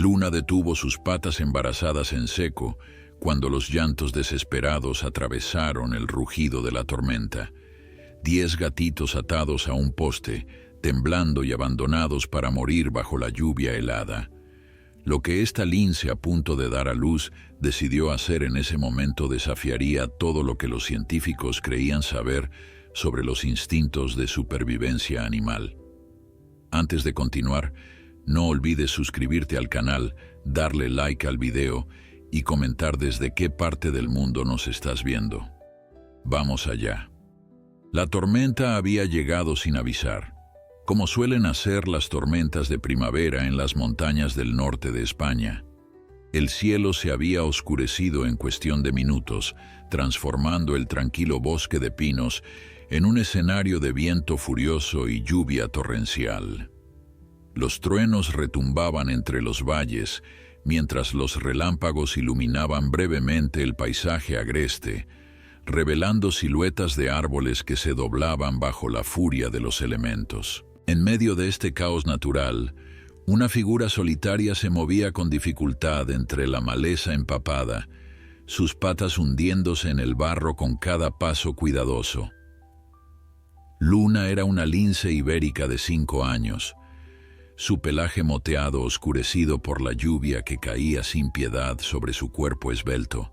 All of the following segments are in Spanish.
Luna detuvo sus patas embarazadas en seco cuando los llantos desesperados atravesaron el rugido de la tormenta. 10 gatitos atados a un poste, temblando y abandonados para morir bajo la lluvia helada. Lo que esta lince a punto de dar a luz decidió hacer en ese momento desafiaría todo lo que los científicos creían saber sobre los instintos de supervivencia animal. Antes de continuar, no olvides suscribirte al canal, darle like al video y comentar desde qué parte del mundo nos estás viendo. Vamos allá. La tormenta había llegado sin avisar, como suelen hacer las tormentas de primavera en las montañas del norte de España. El cielo se había oscurecido en cuestión de minutos, transformando el tranquilo bosque de pinos en un escenario de viento furioso y lluvia torrencial. Los truenos retumbaban entre los valles, mientras los relámpagos iluminaban brevemente el paisaje agreste, revelando siluetas de árboles que se doblaban bajo la furia de los elementos. En medio de este caos natural, una figura solitaria se movía con dificultad entre la maleza empapada, sus patas hundiéndose en el barro con cada paso cuidadoso. Luna era una lince ibérica de 5 años, su pelaje moteado oscurecido por la lluvia que caía sin piedad sobre su cuerpo esbelto,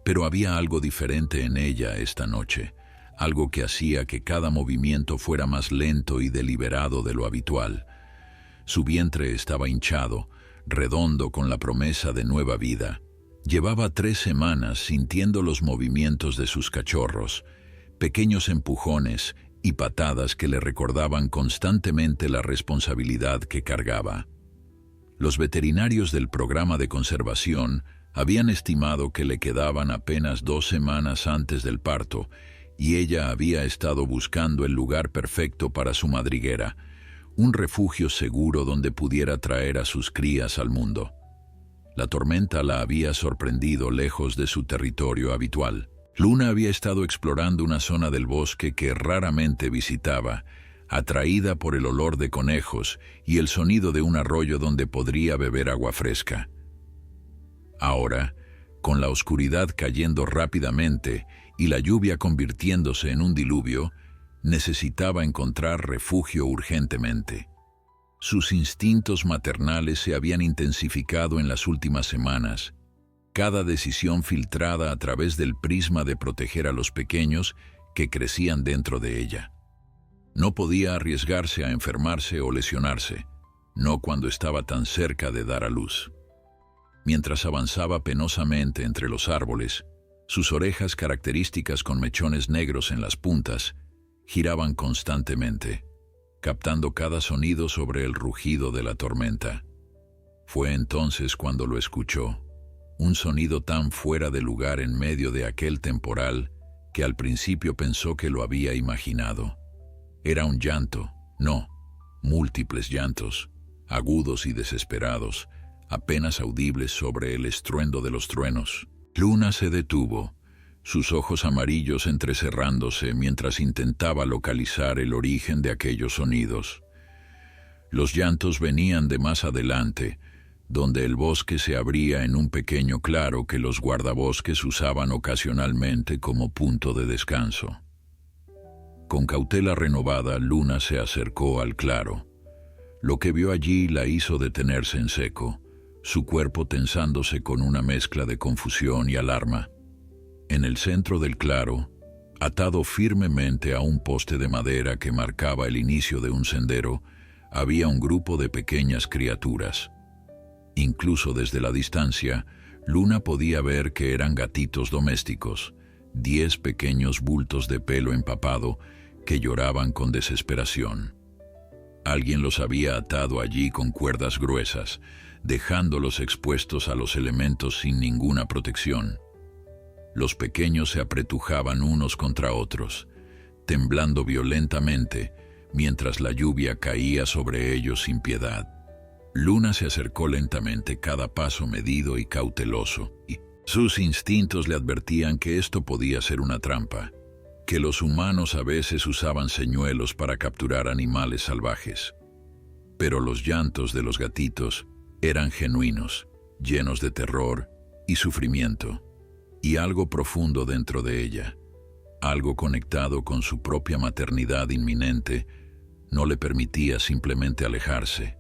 pero había algo diferente en ella esta noche, algo que hacía que cada movimiento fuera más lento y deliberado de lo habitual. Su vientre estaba hinchado, redondo con la promesa de nueva vida. Llevaba 3 semanas sintiendo los movimientos de sus cachorros, pequeños empujones y patadas que le recordaban constantemente la responsabilidad que cargaba. Los veterinarios del programa de conservación habían estimado que le quedaban apenas 2 semanas antes del parto, y ella había estado buscando el lugar perfecto para su madriguera, un refugio seguro donde pudiera traer a sus crías al mundo. La tormenta la había sorprendido lejos de su territorio habitual. Luna había estado explorando una zona del bosque que raramente visitaba, atraída por el olor de conejos y el sonido de un arroyo donde podría beber agua fresca. Ahora, con la oscuridad cayendo rápidamente y la lluvia convirtiéndose en un diluvio, necesitaba encontrar refugio urgentemente. Sus instintos maternales se habían intensificado en las últimas semanas, cada decisión filtrada a través del prisma de proteger a los pequeños que crecían dentro de ella. No podía arriesgarse a enfermarse o lesionarse, no cuando estaba tan cerca de dar a luz. Mientras avanzaba penosamente entre los árboles, sus orejas características con mechones negros en las puntas giraban constantemente, captando cada sonido sobre el rugido de la tormenta. Fue entonces cuando lo escuchó, un sonido tan fuera de lugar en medio de aquel temporal que al principio pensó que lo había imaginado. Era un llanto, no, múltiples llantos, agudos y desesperados, apenas audibles sobre el estruendo de los truenos. Luna se detuvo, sus ojos amarillos entrecerrándose mientras intentaba localizar el origen de aquellos sonidos. Los llantos venían de más adelante, donde el bosque se abría en un pequeño claro que los guardabosques usaban ocasionalmente como punto de descanso. Con cautela renovada, Luna se acercó al claro. Lo que vio allí la hizo detenerse en seco, su cuerpo tensándose con una mezcla de confusión y alarma. En el centro del claro, atado firmemente a un poste de madera que marcaba el inicio de un sendero, había un grupo de pequeñas criaturas. Incluso desde la distancia, Luna podía ver que eran gatitos domésticos, 10 pequeños bultos de pelo empapado que lloraban con desesperación. Alguien los había atado allí con cuerdas gruesas, dejándolos expuestos a los elementos sin ninguna protección. Los pequeños se apretujaban unos contra otros, temblando violentamente mientras la lluvia caía sobre ellos sin piedad. Luna se acercó lentamente, cada paso medido y cauteloso, y sus instintos le advertían que esto podía ser una trampa, que los humanos a veces usaban señuelos para capturar animales salvajes. Pero los llantos de los gatitos Eran genuinos, llenos de terror y sufrimiento, y algo profundo dentro de ella, algo conectado con su propia maternidad inminente, no le permitía simplemente alejarse.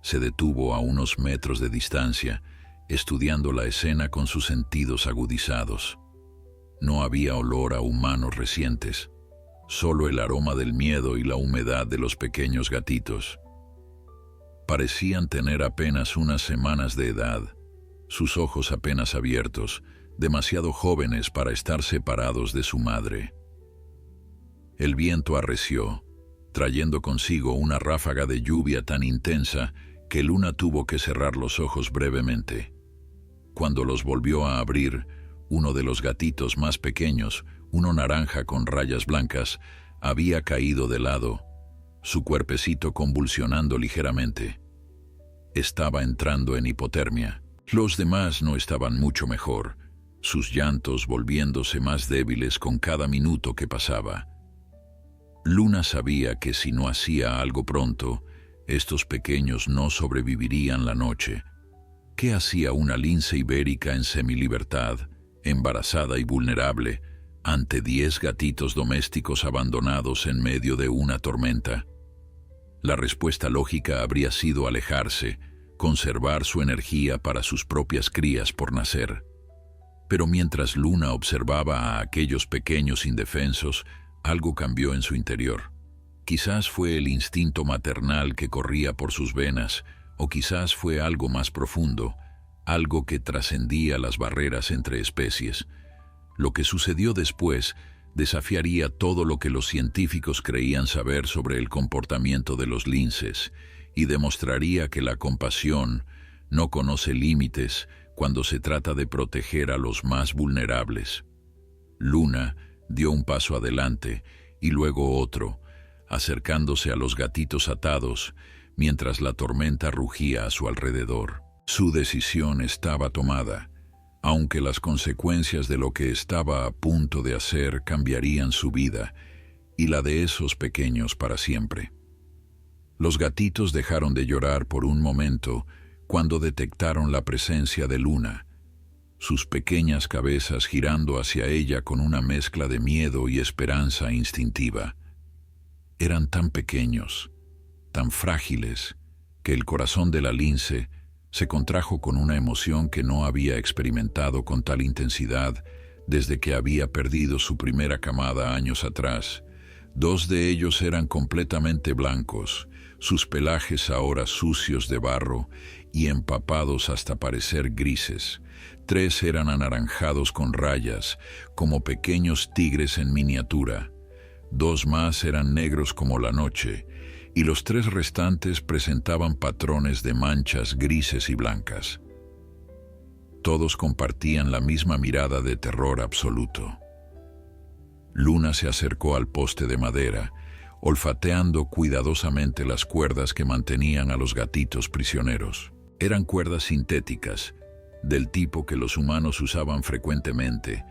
Se detuvo a unos metros de distancia, estudiando la escena con sus sentidos agudizados. No había olor a humanos recientes, solo el aroma del miedo y la humedad de los pequeños gatitos. Parecían tener apenas unas semanas de edad, sus ojos apenas abiertos, demasiado jóvenes para estar separados de su madre. El viento arreció, trayendo consigo una ráfaga de lluvia tan intensa que Luna tuvo que cerrar los ojos brevemente. Cuando los volvió a abrir, uno de los gatitos más pequeños, uno naranja con rayas blancas, había caído de lado, su cuerpecito convulsionando ligeramente. Estaba entrando en hipotermia. Los demás no estaban mucho mejor, sus llantos volviéndose más débiles con cada minuto que pasaba. Luna sabía que si no hacía algo pronto, estos pequeños no sobrevivirían la noche. ¿Qué hacía una lince ibérica en semilibertad, embarazada y vulnerable, ante 10 gatitos domésticos abandonados en medio de una tormenta? La respuesta lógica habría sido alejarse, conservar su energía para sus propias crías por nacer. Pero mientras Luna observaba a aquellos pequeños indefensos, algo cambió en su interior. Quizás fue el instinto maternal que corría por sus venas, o quizás fue algo más profundo, algo que trascendía las barreras entre especies. Lo que sucedió después desafiaría todo lo que los científicos creían saber sobre el comportamiento de los linces y demostraría que la compasión no conoce límites cuando se trata de proteger a los más vulnerables. Luna dio un paso adelante y luego otro, acercándose a los gatitos atados, mientras la tormenta rugía a su alrededor. Su decisión estaba tomada, aunque las consecuencias de lo que estaba a punto de hacer cambiarían su vida y la de esos pequeños para siempre. Los gatitos dejaron de llorar por un momento cuando detectaron la presencia de Luna, sus pequeñas cabezas girando hacia ella con una mezcla de miedo y esperanza instintiva. Eran tan pequeños, tan frágiles, que el corazón de la lince se contrajo con una emoción que no había experimentado con tal intensidad desde que había perdido su primera camada años atrás. 2 de ellos eran completamente blancos, sus pelajes ahora sucios de barro y empapados hasta parecer grises. 3 eran anaranjados con rayas, como pequeños tigres en miniatura. 2 más eran negros como la noche, y los 3 restantes presentaban patrones de manchas grises y blancas. Todos compartían la misma mirada de terror absoluto. Luna se acercó al poste de madera, olfateando cuidadosamente las cuerdas que mantenían a los gatitos prisioneros. Eran cuerdas sintéticas, del tipo que los humanos usaban frecuentemente,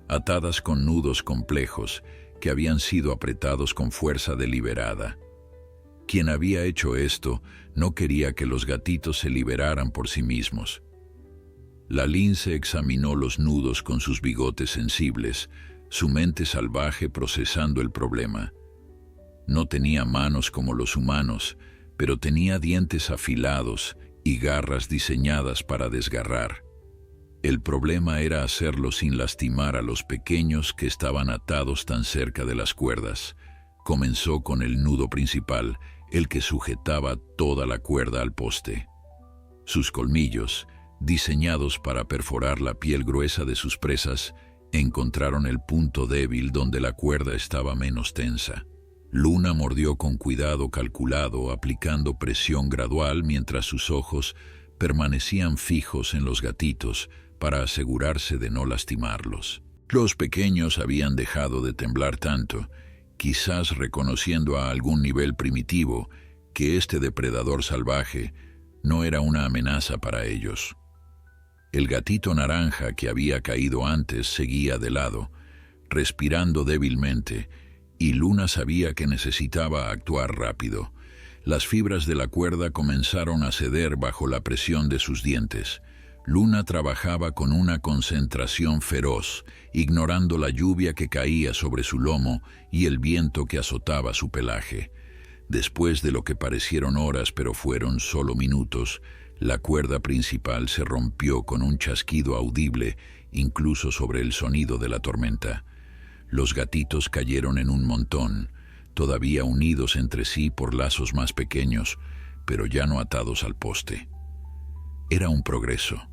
atadas con nudos complejos que habían sido apretados con fuerza deliberada. Quien había hecho esto no quería que los gatitos se liberaran por sí mismos. La lince examinó los nudos con sus bigotes sensibles, su mente salvaje procesando el problema. No tenía manos como los humanos, pero tenía dientes afilados y garras diseñadas para desgarrar. El problema era hacerlo sin lastimar a los pequeños que estaban atados tan cerca de las cuerdas. Comenzó con el nudo principal, el que sujetaba toda la cuerda al poste. Sus colmillos, diseñados para perforar la piel gruesa de sus presas, encontraron el punto débil donde la cuerda estaba menos tensa. Luna mordió con cuidado calculado, aplicando presión gradual mientras sus ojos permanecían fijos en los gatitos para asegurarse de no lastimarlos. Los pequeños habían dejado de temblar tanto, quizás reconociendo a algún nivel primitivo que este depredador salvaje no era una amenaza para ellos. El gatito naranja que había caído antes seguía de lado, respirando débilmente, y Luna sabía que necesitaba actuar rápido. Las fibras de la cuerda comenzaron a ceder bajo la presión de sus dientes. Luna trabajaba con una concentración feroz, ignorando la lluvia que caía sobre su lomo y el viento que azotaba su pelaje. Después de lo que parecieron horas, pero fueron solo minutos, la cuerda principal se rompió con un chasquido audible, incluso sobre el sonido de la tormenta. Los gatitos cayeron en un montón, todavía unidos entre sí por lazos más pequeños, pero ya no atados al poste. Era un progreso,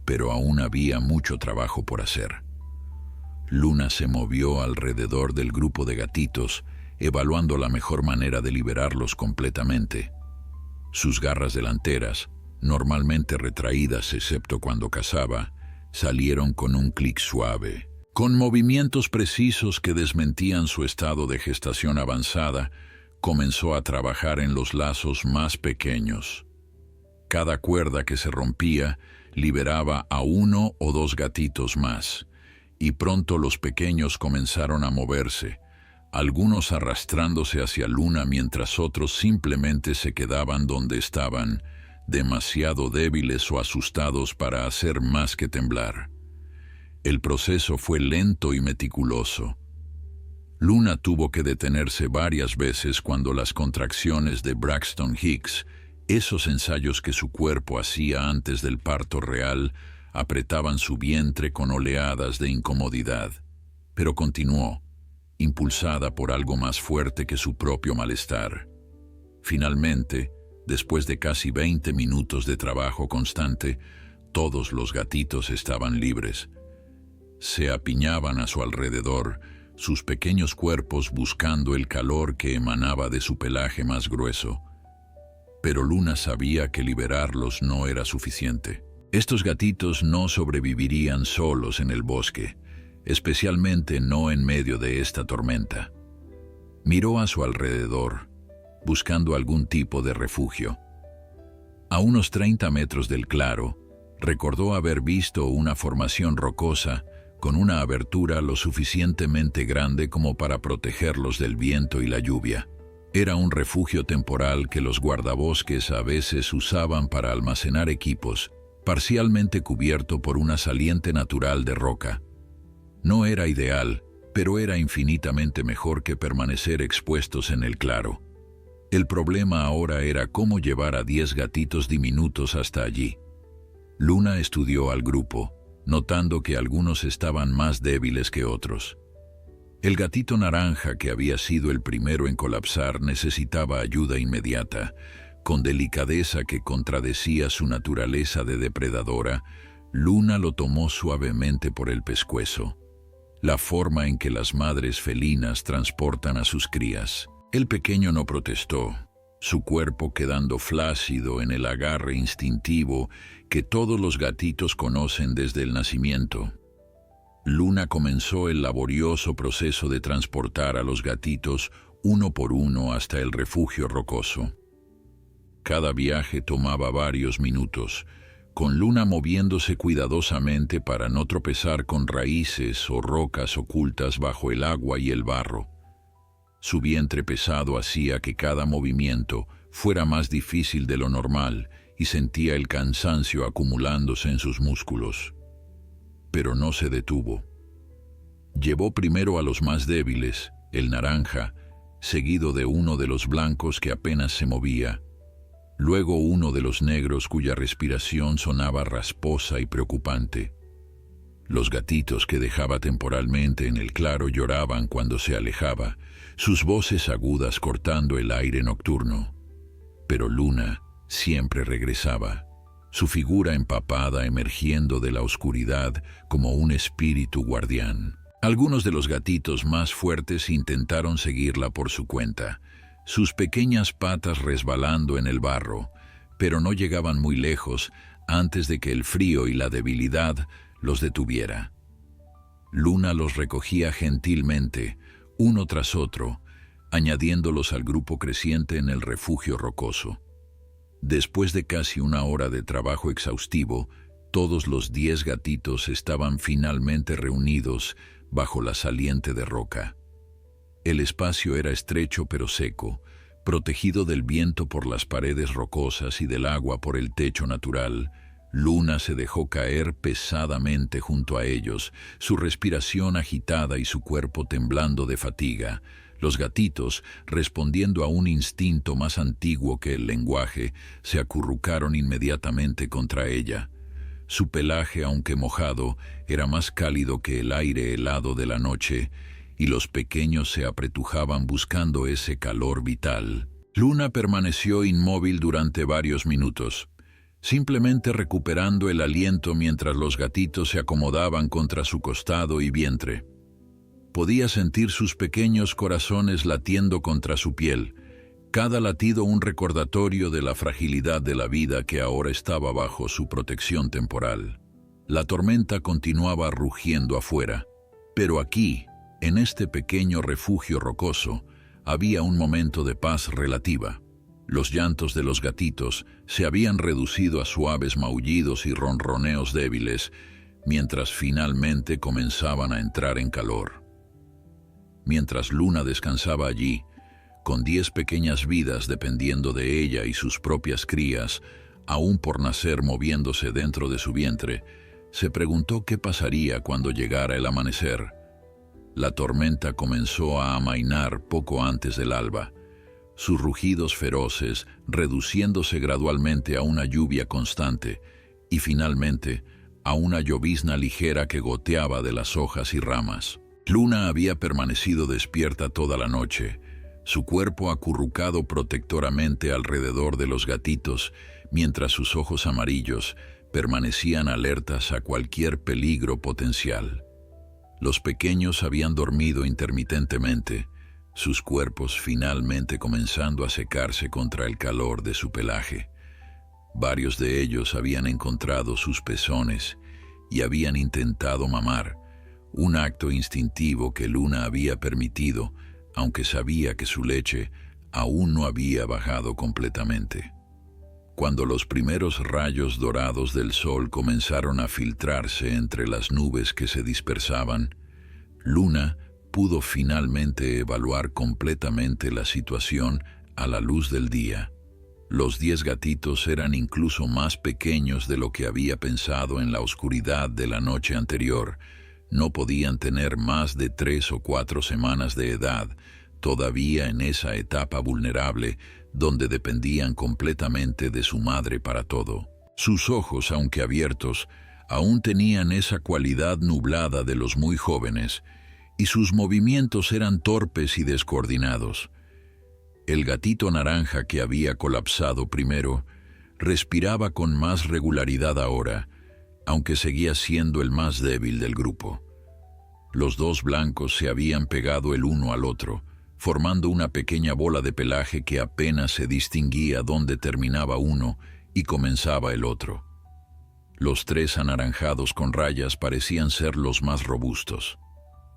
pero aún había mucho trabajo por hacer. Luna se movió alrededor del grupo de gatitos, evaluando la mejor manera de liberarlos completamente. Sus garras delanteras, normalmente retraídas excepto cuando cazaba, salieron con un clic suave. Con movimientos precisos que desmentían su estado de gestación avanzada, comenzó a trabajar en los lazos más pequeños. Cada cuerda que se rompía liberaba a 1 o 2 gatitos más, y pronto los pequeños comenzaron a moverse, algunos arrastrándose hacia Luna mientras otros simplemente se quedaban donde estaban, demasiado débiles o asustados para hacer más que temblar. El proceso fue lento y meticuloso. Luna tuvo que detenerse varias veces cuando las contracciones de Braxton Hicks, esos ensayos que su cuerpo hacía antes del parto real, apretaban su vientre con oleadas de incomodidad. Pero continuó, impulsada por algo más fuerte que su propio malestar. Finalmente, después de casi 20 minutos de trabajo constante, todos los gatitos estaban libres. Se apiñaban a su alrededor, sus pequeños cuerpos buscando el calor que emanaba de su pelaje más grueso. Pero Luna sabía que liberarlos no era suficiente. Estos gatitos no sobrevivirían solos en el bosque, especialmente no en medio de esta tormenta. Miró a su alrededor, buscando algún tipo de refugio. A unos 30 metros del claro, recordó haber visto una formación rocosa con una abertura lo suficientemente grande como para protegerlos del viento y la lluvia. Era un refugio temporal que los guardabosques a veces usaban para almacenar equipos, parcialmente cubierto por una saliente natural de roca. No era ideal, pero era infinitamente mejor que permanecer expuestos en el claro. El problema ahora era cómo llevar a 10 gatitos diminutos hasta allí. Luna estudió al grupo, notando que algunos estaban más débiles que otros. El gatito naranja, que había sido el primero en colapsar, necesitaba ayuda inmediata. Con delicadeza que contradecía su naturaleza de depredadora, Luna lo tomó suavemente por el pescuezo, la forma en que las madres felinas transportan a sus crías. El pequeño no protestó, su cuerpo quedando flácido en el agarre instintivo que todos los gatitos conocen desde el nacimiento. Luna comenzó el laborioso proceso de transportar a los gatitos uno por uno hasta el refugio rocoso. Cada viaje tomaba varios minutos, con Luna moviéndose cuidadosamente para no tropezar con raíces o rocas ocultas bajo el agua y el barro. Su vientre pesado hacía que cada movimiento fuera más difícil de lo normal y sentía el cansancio acumulándose en sus músculos. Pero no se detuvo. Llevó primero a los más débiles, el naranja, seguido de uno de los blancos que apenas se movía, luego uno de los negros cuya respiración sonaba rasposa y preocupante. Los gatitos que dejaba temporalmente en el claro lloraban cuando se alejaba, sus voces agudas cortando el aire nocturno. Pero Luna siempre regresaba, su figura empapada emergiendo de la oscuridad como un espíritu guardián. Algunos de los gatitos más fuertes intentaron seguirla por su cuenta, sus pequeñas patas resbalando en el barro, pero no llegaban muy lejos antes de que el frío y la debilidad los detuviera. Luna los recogía gentilmente, uno tras otro, añadiéndolos al grupo creciente en el refugio rocoso. Después de casi una hora de trabajo exhaustivo, todos los 10 gatitos estaban finalmente reunidos bajo la saliente de roca. El espacio era estrecho pero seco, Protegido del viento por las paredes rocosas y del agua por el techo natural, Luna se dejó caer pesadamente junto a ellos, su respiración agitada y su cuerpo temblando de fatiga. Los gatitos, respondiendo a un instinto más antiguo que el lenguaje, se acurrucaron inmediatamente contra ella. Su pelaje, aunque mojado, era más cálido que el aire helado de la noche, y los pequeños se apretujaban buscando ese calor vital. Luna permaneció inmóvil durante varios minutos, simplemente recuperando el aliento mientras los gatitos se acomodaban contra su costado y vientre. Podía sentir sus pequeños corazones latiendo contra su piel, cada latido un recordatorio de la fragilidad de la vida que ahora estaba bajo su protección temporal. La tormenta continuaba rugiendo afuera, pero aquí, en este pequeño refugio rocoso, había un momento de paz relativa. Los llantos de los gatitos se habían reducido a suaves maullidos y ronroneos débiles, mientras finalmente comenzaban a entrar en calor. Mientras Luna descansaba allí, con 10 pequeñas vidas dependiendo de ella y sus propias crías, aún por nacer moviéndose dentro de su vientre, se preguntó qué pasaría cuando llegara el amanecer. La tormenta comenzó a amainar poco antes del alba, sus rugidos feroces reduciéndose gradualmente a una lluvia constante y finalmente a una llovizna ligera que goteaba de las hojas y ramas. Luna había permanecido despierta toda la noche, su cuerpo acurrucado protectoramente alrededor de los gatitos, mientras sus ojos amarillos permanecían alertas a cualquier peligro potencial. Los pequeños habían dormido intermitentemente, sus cuerpos finalmente comenzando a secarse contra el calor de su pelaje. Varios de ellos habían encontrado sus pezones y habían intentado mamar, un acto instintivo que Luna había permitido, aunque sabía que su leche aún no había bajado completamente. Cuando los primeros rayos dorados del sol comenzaron a filtrarse entre las nubes que se dispersaban, Luna pudo finalmente evaluar completamente la situación a la luz del día. Los 10 gatitos eran incluso más pequeños de lo que había pensado en la oscuridad de la noche anterior. No podían tener más de 3 o 4 semanas de edad, todavía en esa etapa vulnerable donde dependían completamente de su madre para todo. Sus ojos, aunque abiertos, aún tenían esa cualidad nublada de los muy jóvenes, y sus movimientos eran torpes y descoordinados. El gatito naranja que había colapsado primero respiraba con más regularidad ahora, aunque seguía siendo el más débil del grupo. Los 2 blancos se habían pegado el uno al otro, formando una pequeña bola de pelaje que apenas se distinguía dónde terminaba uno y comenzaba el otro. Los 3 anaranjados con rayas parecían ser los más robustos,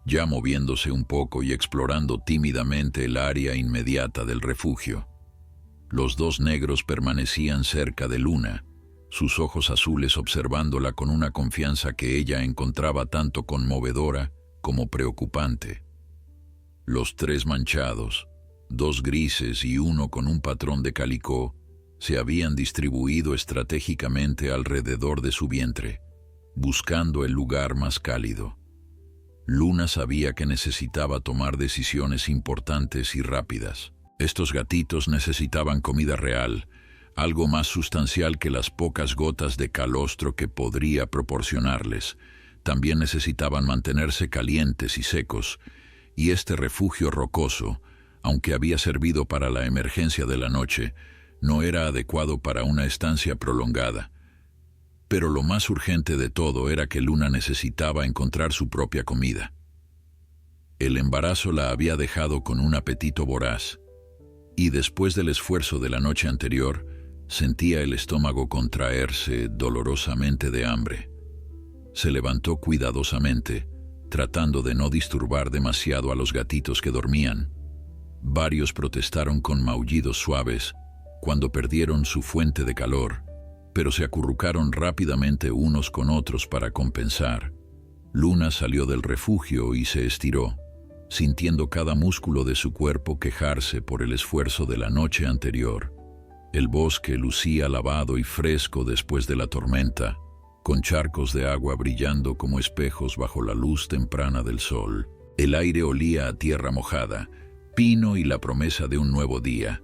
ya moviéndose un poco y explorando tímidamente el área inmediata del refugio. Los 2 negros permanecían cerca de Luna, sus ojos azules observándola con una confianza que ella encontraba tanto conmovedora como preocupante. Los 3 manchados, 2 grises y uno con un patrón de calicó, se habían distribuido estratégicamente alrededor de su vientre, buscando el lugar más cálido. Luna sabía que necesitaba tomar decisiones importantes y rápidas. Estos gatitos necesitaban comida real, algo más sustancial que las pocas gotas de calostro que podría proporcionarles. También necesitaban mantenerse calientes y secos, y este refugio rocoso, aunque había servido para la emergencia de la noche, no era adecuado para una estancia prolongada. Pero lo más urgente de todo era que Luna necesitaba encontrar su propia comida. El embarazo la había dejado con un apetito voraz, y después del esfuerzo de la noche anterior, sentía el estómago contraerse dolorosamente de hambre. Se levantó cuidadosamente, tratando de no disturbar demasiado a los gatitos que dormían. Varios protestaron con maullidos suaves cuando perdieron su fuente de calor, pero se acurrucaron rápidamente unos con otros para compensar. Luna salió del refugio y se estiró. sintiendo cada músculo de su cuerpo quejarse por el esfuerzo de la noche anterior. El bosque lucía lavado y fresco después de la tormenta, con charcos de agua brillando como espejos bajo la luz temprana del sol. El aire olía a tierra mojada, pino y la promesa de un nuevo día.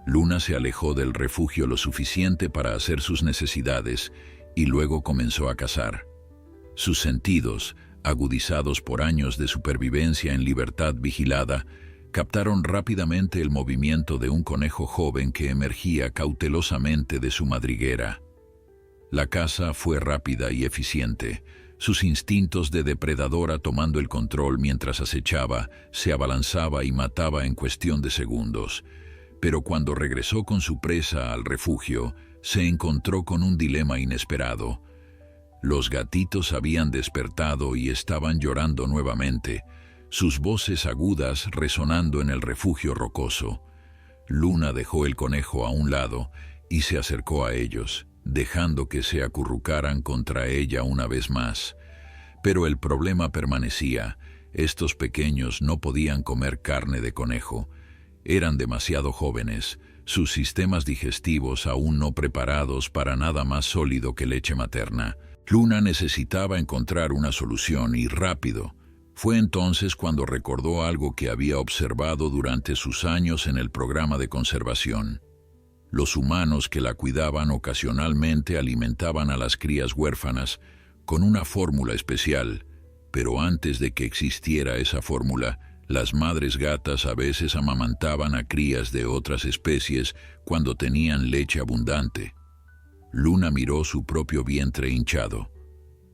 Luna se alejó del refugio lo suficiente para hacer sus necesidades y luego comenzó a cazar. Sus sentidos, agudizados por años de supervivencia en libertad vigilada, captaron rápidamente el movimiento de un conejo joven que emergía cautelosamente de su madriguera. La caza fue rápida y eficiente. Sus instintos de depredadora tomando el control mientras acechaba, se abalanzaba y mataba en cuestión de segundos. Pero cuando regresó con su presa al refugio, se encontró con un dilema inesperado. Los gatitos habían despertado y estaban llorando nuevamente, sus voces agudas resonando en el refugio rocoso. Luna dejó el conejo a un lado y se acercó a ellos, dejando que se acurrucaran contra ella una vez más. Pero el problema permanecía. Estos pequeños no podían comer carne de conejo. Eran demasiado jóvenes, sus sistemas digestivos aún no preparados para nada más sólido que leche materna. Luna necesitaba encontrar una solución y rápido. Fue entonces cuando recordó algo que había observado durante sus años en el programa de conservación. Los humanos que la cuidaban ocasionalmente alimentaban a las crías huérfanas con una fórmula especial, pero antes de que existiera esa fórmula, las madres gatas a veces amamantaban a crías de otras especies cuando tenían leche abundante. Luna miró su propio vientre hinchado.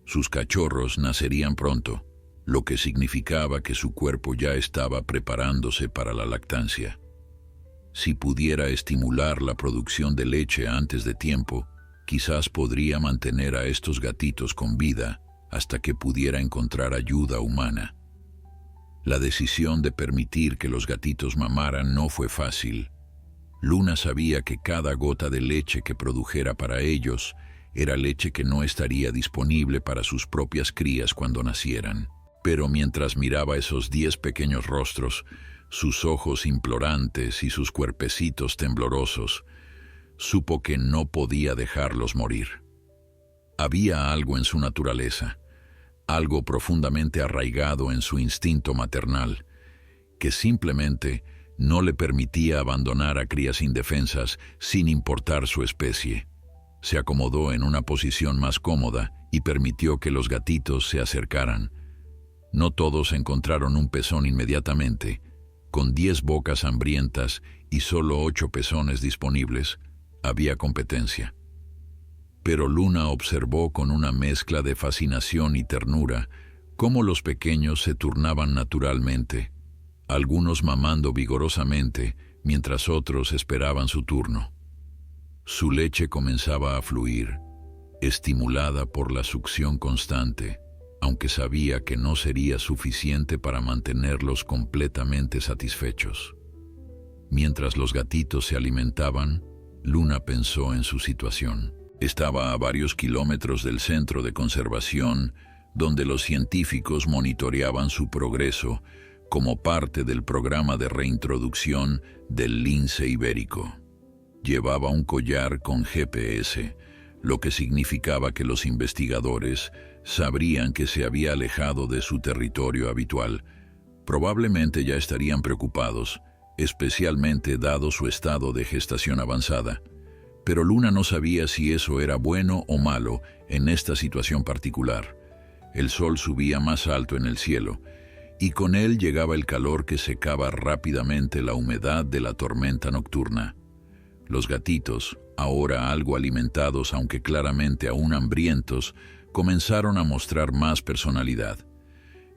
Sus cachorros nacerían pronto, lo que significaba que su cuerpo ya estaba preparándose para la lactancia. Si pudiera estimular la producción de leche antes de tiempo, quizás podría mantener a estos gatitos con vida hasta que pudiera encontrar ayuda humana. La decisión de permitir que los gatitos mamaran no fue fácil. Luna sabía que cada gota de leche que produjera para ellos era leche que no estaría disponible para sus propias crías cuando nacieran. Pero mientras miraba esos 10 pequeños rostros, sus ojos implorantes y sus cuerpecitos temblorosos, supo que no podía dejarlos morir. Había algo en su naturaleza, algo profundamente arraigado en su instinto maternal, que simplemente no le permitía abandonar a crías indefensas sin importar su especie. Se acomodó en una posición más cómoda y permitió que los gatitos se acercaran. No todos encontraron un pezón inmediatamente. Con 10 bocas hambrientas y solo 8 pezones disponibles, había competencia. Pero Luna observó con una mezcla de fascinación y ternura cómo los pequeños se turnaban naturalmente, algunos mamando vigorosamente mientras otros esperaban su turno. Su leche comenzaba a fluir, estimulada por la succión constante, aunque sabía que no sería suficiente para mantenerlos completamente satisfechos. Mientras los gatitos se alimentaban, Luna pensó en su situación. Estaba a varios kilómetros del centro de conservación, donde los científicos monitoreaban su progreso como parte del programa de reintroducción del lince ibérico. Llevaba un collar con GPS, lo que significaba que los investigadores sabrían que se había alejado de su territorio habitual. Probablemente ya estarían preocupados, especialmente dado su estado de gestación avanzada. Pero Luna no sabía si eso era bueno o malo en esta situación particular. El sol subía más alto en el cielo, y con él llegaba el calor que secaba rápidamente la humedad de la tormenta nocturna. Los gatitos, ahora algo alimentados aunque claramente aún hambrientos, comenzaron a mostrar más personalidad.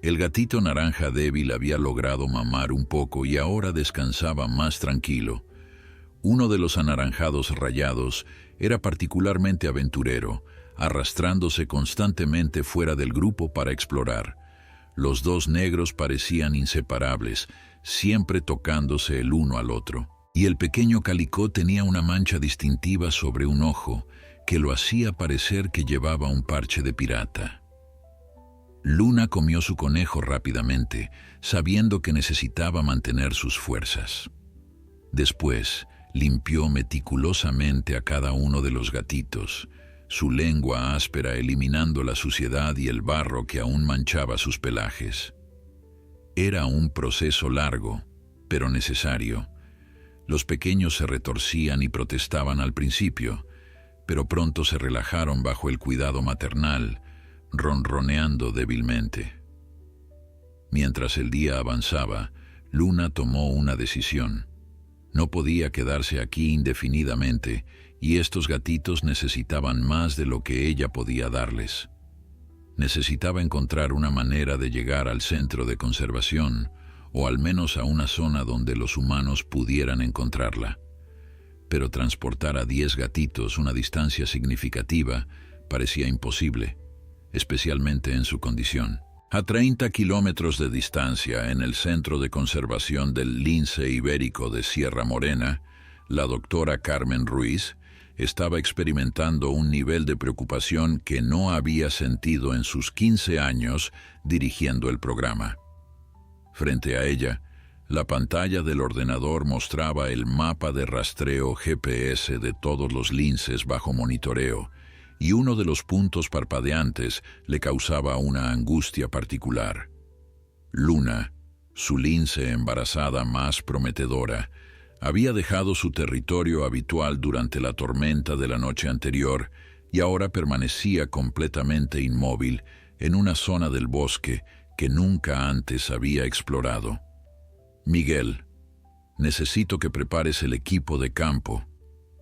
El gatito naranja débil había logrado mamar un poco y ahora descansaba más tranquilo. Uno de los anaranjados rayados era particularmente aventurero, arrastrándose constantemente fuera del grupo para explorar. Los 2 negros parecían inseparables, siempre tocándose el uno al otro. Y el pequeño Calicó tenía una mancha distintiva sobre un ojo que lo hacía parecer que llevaba un parche de pirata. Luna comió su conejo rápidamente, sabiendo que necesitaba mantener sus fuerzas. Después, limpió meticulosamente a cada uno de los gatitos, su lengua áspera eliminando la suciedad y el barro que aún manchaba sus pelajes. Era un proceso largo, pero necesario. Los pequeños se retorcían y protestaban al principio, pero pronto se relajaron bajo el cuidado maternal, ronroneando débilmente. Mientras el día avanzaba, Luna tomó una decisión. No podía quedarse aquí indefinidamente, y estos gatitos necesitaban más de lo que ella podía darles. Necesitaba encontrar una manera de llegar al centro de conservación, o al menos a una zona donde los humanos pudieran encontrarla. Pero transportar a 10 gatitos una distancia significativa parecía imposible, especialmente en su condición. A 30 kilómetros de distancia, en el Centro de Conservación del Lince Ibérico de Sierra Morena, la doctora Carmen Ruiz estaba experimentando un nivel de preocupación que no había sentido en sus 15 años dirigiendo el programa. Frente a ella, la pantalla del ordenador mostraba el mapa de rastreo GPS de todos los linces bajo monitoreo, y uno de los puntos parpadeantes le causaba una angustia particular. Luna, su lince embarazada más prometedora, había dejado su territorio habitual durante la tormenta de la noche anterior y ahora permanecía completamente inmóvil en una zona del bosque que nunca antes había explorado. «Miguel, necesito que prepares el equipo de campo»,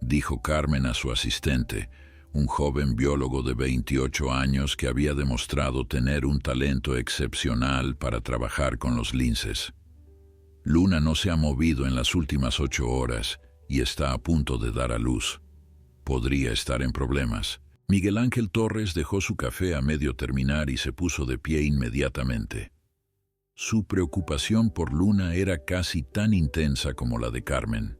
dijo Carmen a su asistente, un joven biólogo de 28 años que había demostrado tener un talento excepcional para trabajar con los linces. Luna no se ha movido en las últimas 8 horas y está a punto de dar a luz. Podría estar en problemas. Miguel Ángel Torres dejó su café a medio terminar y se puso de pie inmediatamente. Su preocupación por Luna era casi tan intensa como la de Carmen.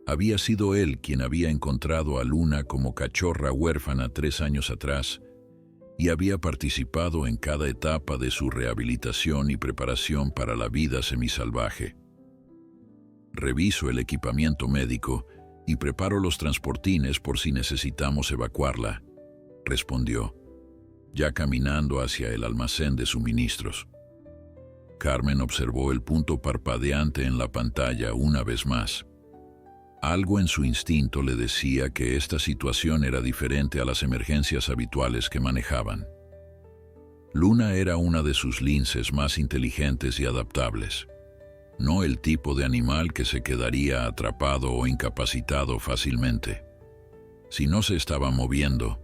Había sido él quien había encontrado a Luna como cachorra huérfana 3 años atrás y había participado en cada etapa de su rehabilitación y preparación para la vida semisalvaje. «Reviso el equipamiento médico y preparo los transportines por si necesitamos evacuarla», respondió, ya caminando hacia el almacén de suministros. Carmen observó el punto parpadeante en la pantalla una vez más. Algo en su instinto le decía que esta situación era diferente a las emergencias habituales que manejaban. Luna era una de sus linces más inteligentes y adaptables, no el tipo de animal que se quedaría atrapado o incapacitado fácilmente. Si no se estaba moviendo,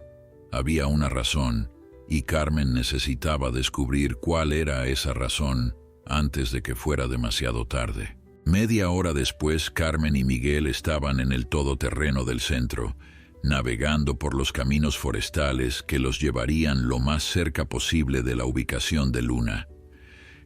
había una razón, y Carmen necesitaba descubrir cuál era esa razón antes de que fuera demasiado tarde. Media hora después, Carmen y Miguel estaban en el todoterreno del centro, navegando por los caminos forestales que los llevarían lo más cerca posible de la ubicación de Luna.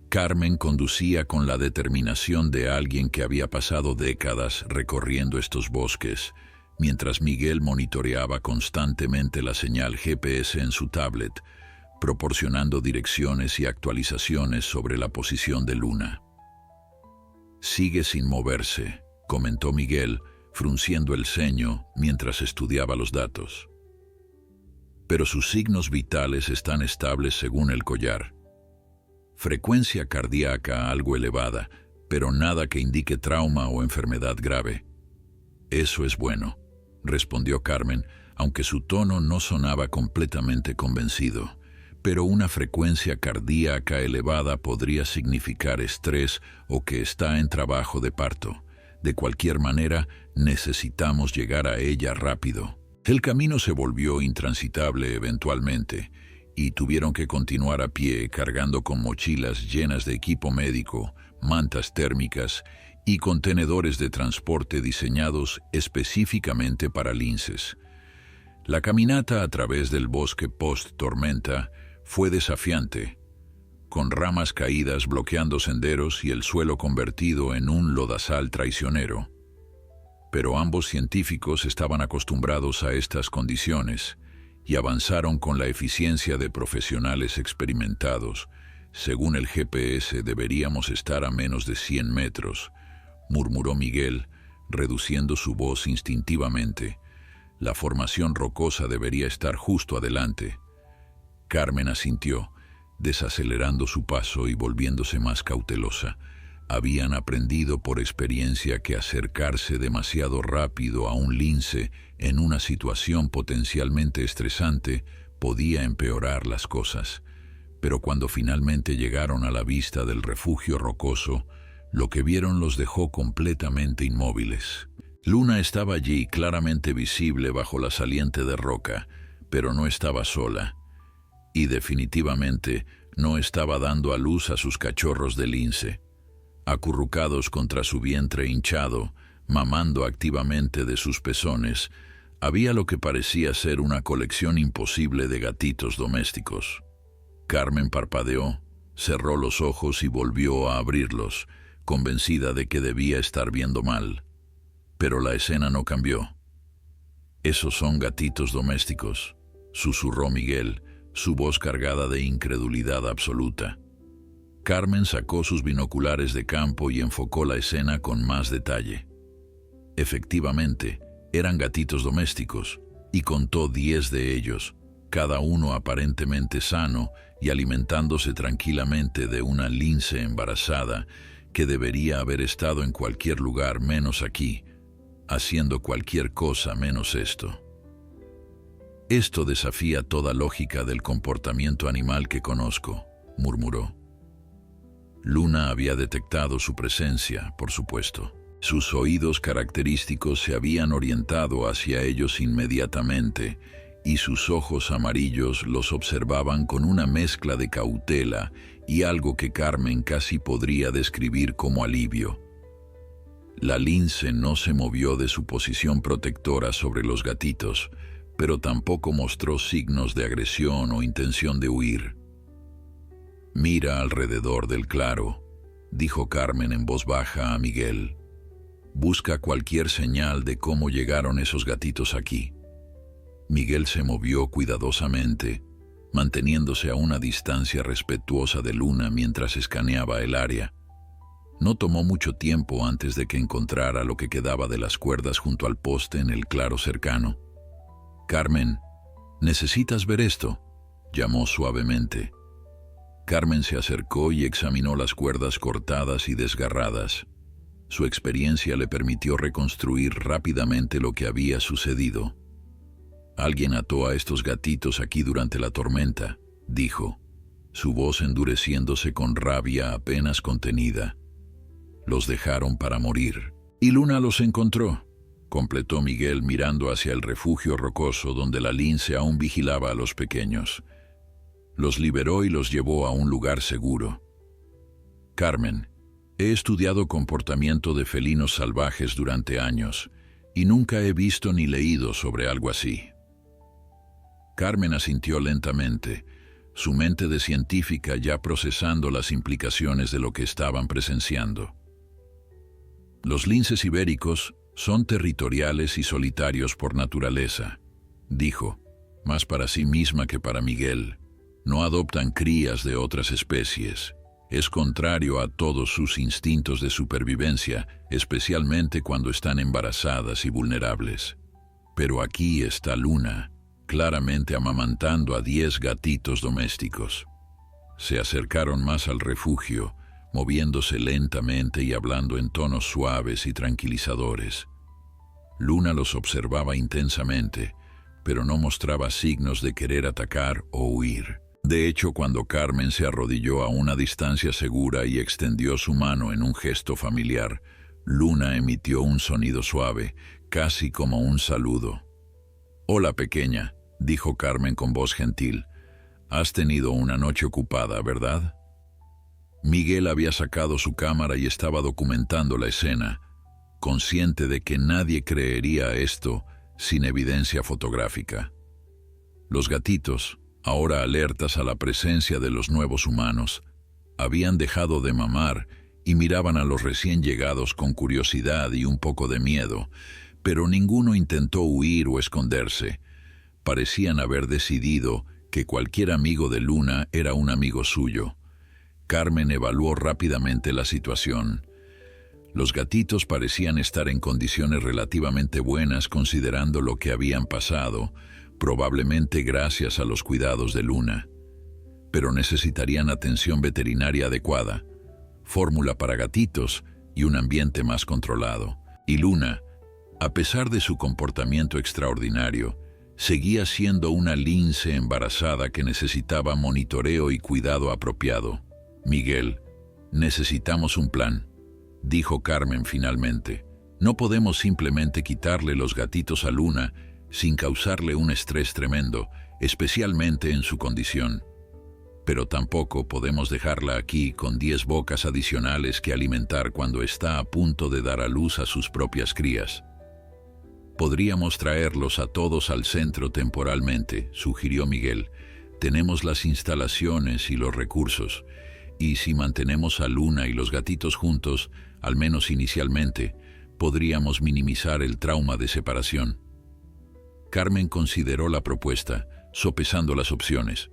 Carmen conducía con la determinación de alguien que había pasado décadas recorriendo estos bosques, mientras Miguel monitoreaba constantemente la señal GPS en su tablet, proporcionando direcciones y actualizaciones sobre la posición de Luna. «Sigue sin moverse», comentó Miguel, frunciendo el ceño mientras estudiaba los datos. «Pero sus signos vitales están estables según el collar. Frecuencia cardíaca algo elevada, pero nada que indique trauma o enfermedad grave». «Eso es bueno», respondió Carmen, aunque su tono no sonaba completamente convencido. Pero una frecuencia cardíaca elevada podría significar estrés o que está en trabajo de parto. De cualquier manera, necesitamos llegar a ella rápido. El camino se volvió intransitable eventualmente, y tuvieron que continuar a pie cargando con mochilas llenas de equipo médico, mantas térmicas y contenedores de transporte diseñados específicamente para linces. La caminata a través del bosque post-tormenta fue desafiante, con ramas caídas bloqueando senderos y el suelo convertido en un lodazal traicionero. Pero ambos científicos estaban acostumbrados a estas condiciones y avanzaron con la eficiencia de profesionales experimentados. Según el GPS, deberíamos estar a menos de 100 metros, murmuró Miguel, reduciendo su voz instintivamente. La formación rocosa debería estar justo adelante. Carmen asintió, desacelerando su paso y volviéndose más cautelosa. Habían aprendido por experiencia que acercarse demasiado rápido a un lince en una situación potencialmente estresante podía empeorar las cosas. Pero cuando finalmente llegaron a la vista del refugio rocoso, lo que vieron los dejó completamente inmóviles. Luna estaba allí, claramente visible bajo la saliente de roca, pero no estaba sola. Y definitivamente no estaba dando a luz a sus cachorros de lince. Acurrucados contra su vientre hinchado, mamando activamente de sus pezones, había lo que parecía ser una colección imposible de gatitos domésticos. Carmen parpadeó, cerró los ojos y volvió a abrirlos, convencida de que debía estar viendo mal. Pero la escena no cambió. «Esos son gatitos domésticos», susurró Miguel, su voz cargada de incredulidad absoluta. Carmen sacó sus binoculares de campo y enfocó la escena con más detalle. Efectivamente, eran gatitos domésticos, y contó 10 de ellos, cada uno aparentemente sano y alimentándose tranquilamente de una lince embarazada que debería haber estado en cualquier lugar menos aquí, haciendo cualquier cosa menos esto. «Esto desafía toda lógica del comportamiento animal que conozco», murmuró. Luna había detectado su presencia, por supuesto. Sus oídos característicos se habían orientado hacia ellos inmediatamente, y sus ojos amarillos los observaban con una mezcla de cautela y algo que Carmen casi podría describir como alivio. La lince no se movió de su posición protectora sobre los gatitos, pero tampoco mostró signos de agresión o intención de huir. «Mira alrededor del claro», dijo Carmen en voz baja a Miguel. «Busca cualquier señal de cómo llegaron esos gatitos aquí». Miguel se movió cuidadosamente, manteniéndose a una distancia respetuosa de Luna mientras escaneaba el área. No tomó mucho tiempo antes de que encontrara lo que quedaba de las cuerdas junto al poste en el claro cercano. «Carmen, ¿necesitas ver esto?», llamó suavemente. Carmen se acercó y examinó las cuerdas cortadas y desgarradas. Su experiencia le permitió reconstruir rápidamente lo que había sucedido. «Alguien ató a estos gatitos aquí durante la tormenta», dijo, su voz endureciéndose con rabia apenas contenida. «Los dejaron para morir. Y Luna los encontró», completó Miguel mirando hacia el refugio rocoso donde la lince aún vigilaba a los pequeños. Los liberó y los llevó a un lugar seguro. «Carmen, he estudiado comportamiento de felinos salvajes durante años y nunca he visto ni leído sobre algo así». Carmen asintió lentamente, su mente de científica ya procesando las implicaciones de lo que estaban presenciando. «Los linces ibéricos son territoriales y solitarios por naturaleza», dijo, más para sí misma que para Miguel. «No adoptan crías de otras especies. Es contrario a todos sus instintos de supervivencia, especialmente cuando están embarazadas y vulnerables. Pero aquí está Luna, claramente amamantando a 10 gatitos domésticos». Se acercaron más al refugio, moviéndose lentamente y hablando en tonos suaves y tranquilizadores. Luna los observaba intensamente, pero no mostraba signos de querer atacar o huir. De hecho, cuando Carmen se arrodilló a una distancia segura y extendió su mano en un gesto familiar, Luna emitió un sonido suave, casi como un saludo. «Hola, pequeña», dijo Carmen con voz gentil. «Has tenido una noche ocupada, ¿verdad?». Miguel había sacado su cámara y estaba documentando la escena, consciente de que nadie creería esto sin evidencia fotográfica. Los gatitos, ahora alertas a la presencia de los nuevos humanos, habían dejado de mamar y miraban a los recién llegados con curiosidad y un poco de miedo, pero ninguno intentó huir o esconderse. parecían haber decidido que cualquier amigo de Luna era un amigo suyo. Carmen evaluó rápidamente la situación. Los gatitos parecían estar en condiciones relativamente buenas considerando lo que habían pasado, probablemente gracias a los cuidados de Luna. Pero necesitarían atención veterinaria adecuada, fórmula para gatitos y un ambiente más controlado. Y Luna, a pesar de su comportamiento extraordinario, seguía siendo una lince embarazada que necesitaba monitoreo y cuidado apropiado. Miguel, necesitamos un plan, dijo Carmen finalmente. No podemos simplemente quitarle los gatitos a Luna sin causarle un estrés tremendo, especialmente en su condición. Pero tampoco podemos dejarla aquí con 10 bocas adicionales que alimentar cuando está a punto de dar a luz a sus propias crías. Podríamos traerlos a todos al centro temporalmente, sugirió Miguel. Tenemos las instalaciones y los recursos, y si mantenemos a Luna y los gatitos juntos, al menos inicialmente, podríamos minimizar el trauma de separación. Carmen consideró la propuesta, sopesando las opciones.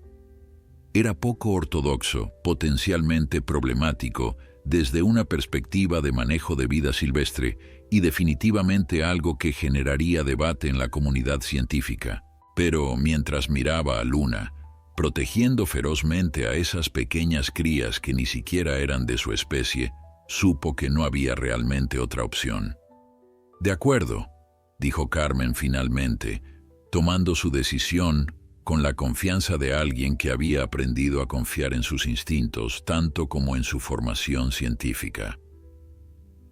Era poco ortodoxo, potencialmente problemático, desde una perspectiva de manejo de vida silvestre y definitivamente algo que generaría debate en la comunidad científica. Pero mientras miraba a Luna, protegiendo ferozmente a esas pequeñas crías que ni siquiera eran de su especie, supo que no había realmente otra opción. «De acuerdo», dijo Carmen finalmente, tomando su decisión con la confianza de alguien que había aprendido a confiar en sus instintos tanto como en su formación científica.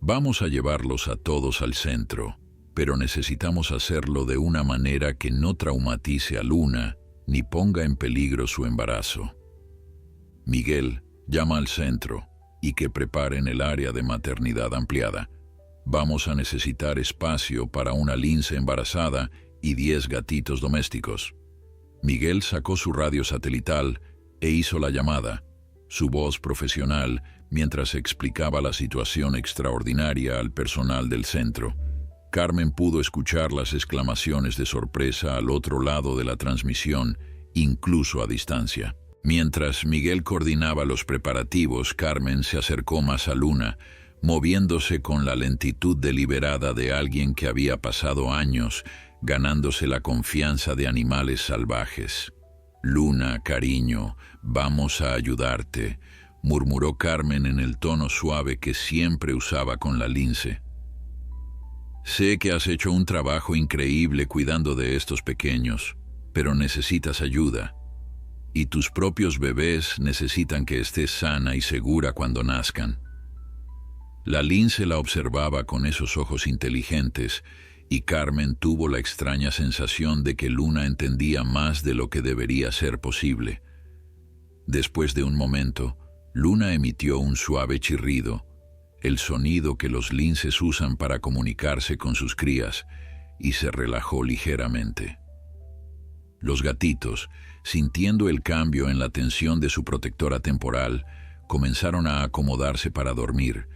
«Vamos a llevarlos a todos al centro, pero necesitamos hacerlo de una manera que no traumatice a Luna ni ponga en peligro su embarazo. Miguel, llama al centro y que preparen el área de maternidad ampliada. Vamos a necesitar espacio para una lince embarazada y 10 gatitos domésticos». Miguel sacó su radio satelital e hizo la llamada, su voz profesional, mientras explicaba la situación extraordinaria al personal del centro. Carmen pudo escuchar las exclamaciones de sorpresa al otro lado de la transmisión, incluso a distancia. Mientras Miguel coordinaba los preparativos, Carmen se acercó más a Luna, moviéndose con la lentitud deliberada de alguien que había pasado años ganándose la confianza de animales salvajes. «Luna, cariño, vamos a ayudarte», murmuró Carmen en el tono suave que siempre usaba con la lince. «Sé que has hecho un trabajo increíble cuidando de estos pequeños, pero necesitas ayuda. Y tus propios bebés necesitan que estés sana y segura cuando nazcan». La lince la observaba con esos ojos inteligentes, y Carmen tuvo la extraña sensación de que Luna entendía más de lo que debería ser posible. Después de un momento, Luna emitió un suave chirrido, el sonido que los linces usan para comunicarse con sus crías, y se relajó ligeramente. Los gatitos, sintiendo el cambio en la tensión de su protectora temporal, comenzaron a acomodarse para dormir,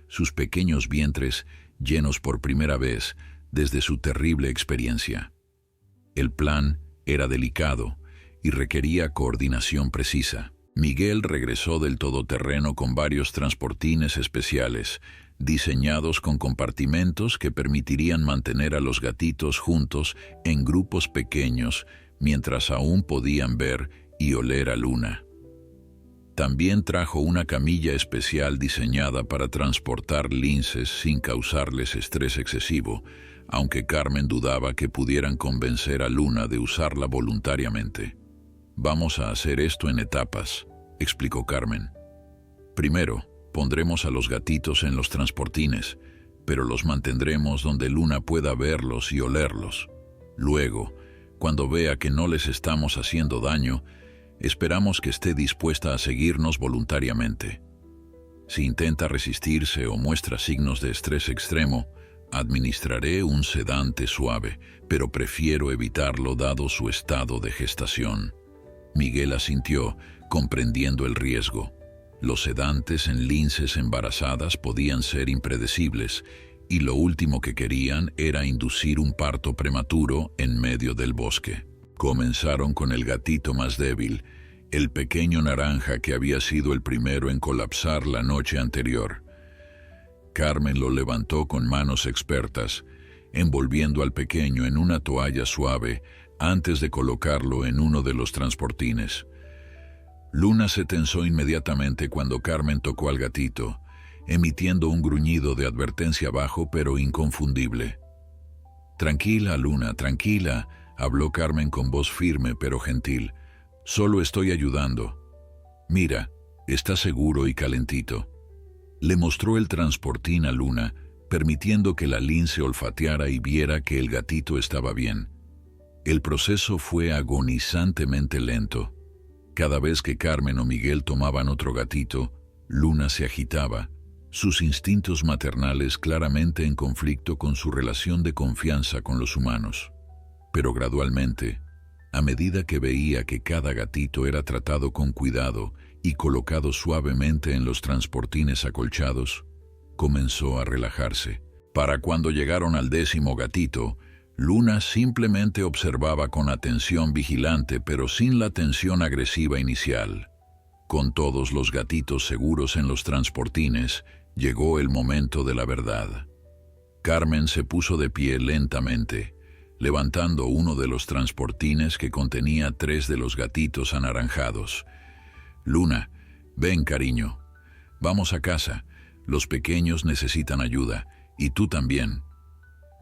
sus pequeños vientres llenos por primera vez desde su terrible experiencia. El plan era delicado y requería coordinación precisa. Miguel regresó del todoterreno con varios transportines especiales, diseñados con compartimentos que permitirían mantener a los gatitos juntos en grupos pequeños mientras aún podían ver y oler a Luna. También trajo una camilla especial diseñada para transportar linces sin causarles estrés excesivo, aunque Carmen dudaba que pudieran convencer a Luna de usarla voluntariamente. «Vamos a hacer esto en etapas», explicó Carmen. «Primero, pondremos a los gatitos en los transportines, pero los mantendremos donde Luna pueda verlos y olerlos. Luego, cuando vea que no les estamos haciendo daño, esperamos que esté dispuesta a seguirnos voluntariamente. Si intenta resistirse o muestra signos de estrés extremo, administraré un sedante suave, pero prefiero evitarlo dado su estado de gestación». Miguel asintió, comprendiendo el riesgo. Los sedantes en linces embarazadas podían ser impredecibles, y lo último que querían era inducir un parto prematuro en medio del bosque. Comenzaron con el gatito más débil, el pequeño naranja que había sido el primero en colapsar la noche anterior. Carmen lo levantó con manos expertas, envolviendo al pequeño en una toalla suave antes de colocarlo en uno de los transportines. Luna se tensó inmediatamente cuando Carmen tocó al gatito, emitiendo un gruñido de advertencia bajo pero inconfundible. «Tranquila, Luna, tranquila», habló Carmen con voz firme pero gentil. «Solo estoy ayudando. Mira, está seguro y calentito». Le mostró el transportín a Luna, permitiendo que la lince olfateara y viera que el gatito estaba bien. El proceso fue agonizantemente lento. Cada vez que Carmen o Miguel tomaban otro gatito, Luna se agitaba, sus instintos maternales claramente en conflicto con su relación de confianza con los humanos. Pero gradualmente, a medida que veía que cada gatito era tratado con cuidado y colocado suavemente en los transportines acolchados, comenzó a relajarse. Para cuando llegaron al 10º gatito, Luna simplemente observaba con atención vigilante pero sin la tensión agresiva inicial. Con todos los gatitos seguros en los transportines, llegó el momento de la verdad. Carmen se puso de pie lentamente, levantando uno de los transportines que contenía 3 de los gatitos anaranjados. «Luna, ven, cariño. Vamos a casa. Los pequeños necesitan ayuda, y tú también».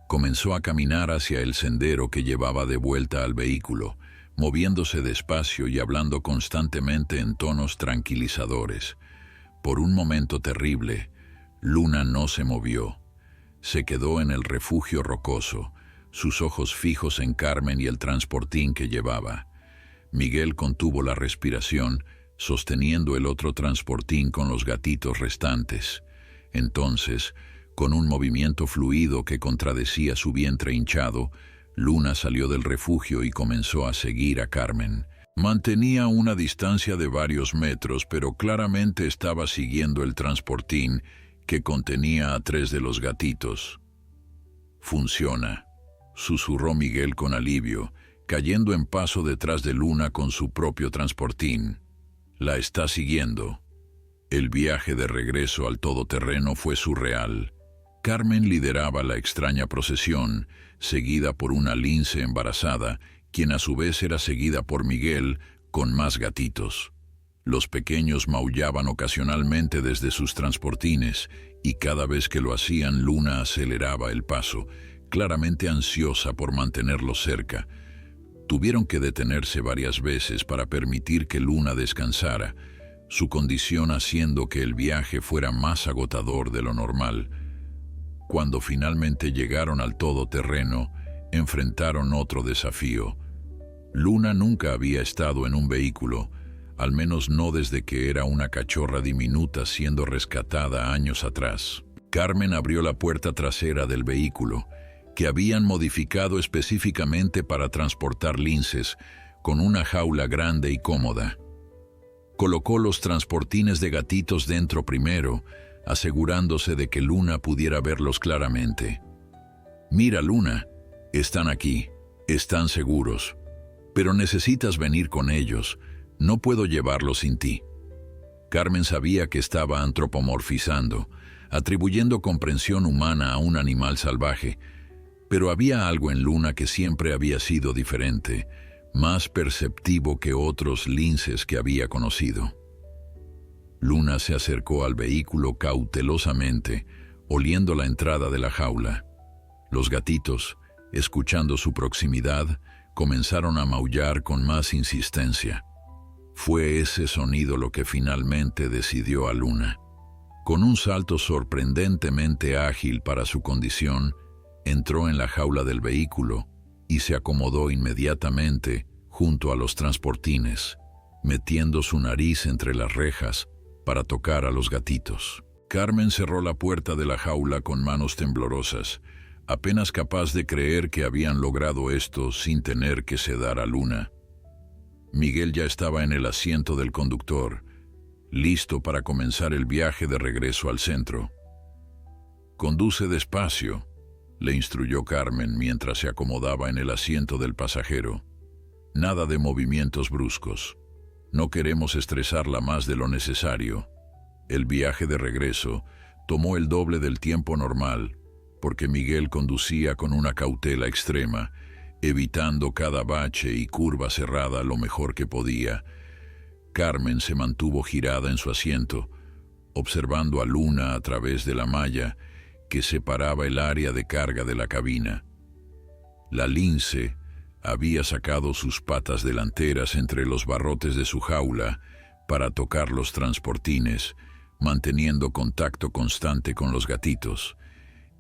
Comenzó a caminar hacia el sendero que llevaba de vuelta al vehículo, moviéndose despacio y hablando constantemente en tonos tranquilizadores. Por un momento terrible, Luna no se movió. Se quedó en el refugio rocoso, sus ojos fijos en Carmen y el transportín que llevaba. Miguel contuvo la respiración, sosteniendo el otro transportín con los gatitos restantes. Entonces, con un movimiento fluido que contradecía su vientre hinchado, Luna salió del refugio y comenzó a seguir a Carmen. Mantenía una distancia de varios metros, pero claramente estaba siguiendo el transportín que contenía a 3 de los gatitos. «Funciona», susurró Miguel con alivio, cayendo en paso detrás de Luna con su propio transportín. «La está siguiendo». El viaje de regreso al todoterreno fue surreal. Carmen lideraba la extraña procesión, seguida por una lince embarazada, quien a su vez era seguida por Miguel, con más gatitos. Los pequeños maullaban ocasionalmente desde sus transportines, y cada vez que lo hacían Luna aceleraba el paso, claramente ansiosa por mantenerlos cerca. Tuvieron que detenerse varias veces para permitir que Luna descansara, su condición haciendo que el viaje fuera más agotador de lo normal. Cuando finalmente llegaron al todoterreno, enfrentaron otro desafío. Luna nunca había estado en un vehículo, al menos no desde que era una cachorra diminuta siendo rescatada años atrás. Carmen abrió la puerta trasera del vehículo, que habían modificado específicamente para transportar linces, con una jaula grande y cómoda. Colocó los transportines de gatitos dentro primero, asegurándose de que Luna pudiera verlos claramente. «Mira, Luna, están aquí, están seguros, pero necesitas venir con ellos, no puedo llevarlos sin ti». Carmen sabía que estaba antropomorfizando, atribuyendo comprensión humana a un animal salvaje, pero había algo en Luna que siempre había sido diferente, más perceptivo que otros linces que había conocido. Luna se acercó al vehículo cautelosamente, oliendo la entrada de la jaula. Los gatitos, escuchando su proximidad, comenzaron a maullar con más insistencia. Fue ese sonido lo que finalmente decidió a Luna. Con un salto sorprendentemente ágil para su condición, entró en la jaula del vehículo y se acomodó inmediatamente junto a los transportines, metiendo su nariz entre las rejas para tocar a los gatitos. Carmen cerró la puerta de la jaula con manos temblorosas, apenas capaz de creer que habían logrado esto sin tener que sedar a Luna. Miguel ya estaba en el asiento del conductor, listo para comenzar el viaje de regreso al centro. «Conduce despacio», le instruyó Carmen mientras se acomodaba en el asiento del pasajero. Nada de movimientos bruscos. No queremos estresarla más de lo necesario. El viaje de regreso tomó el doble del tiempo normal, porque Miguel conducía con una cautela extrema, evitando cada bache y curva cerrada lo mejor que podía. Carmen se mantuvo girada en su asiento, observando a Luna a través de la malla que separaba el área de carga de la cabina. La lince había sacado sus patas delanteras entre los barrotes de su jaula para tocar los transportines, manteniendo contacto constante con los gatitos.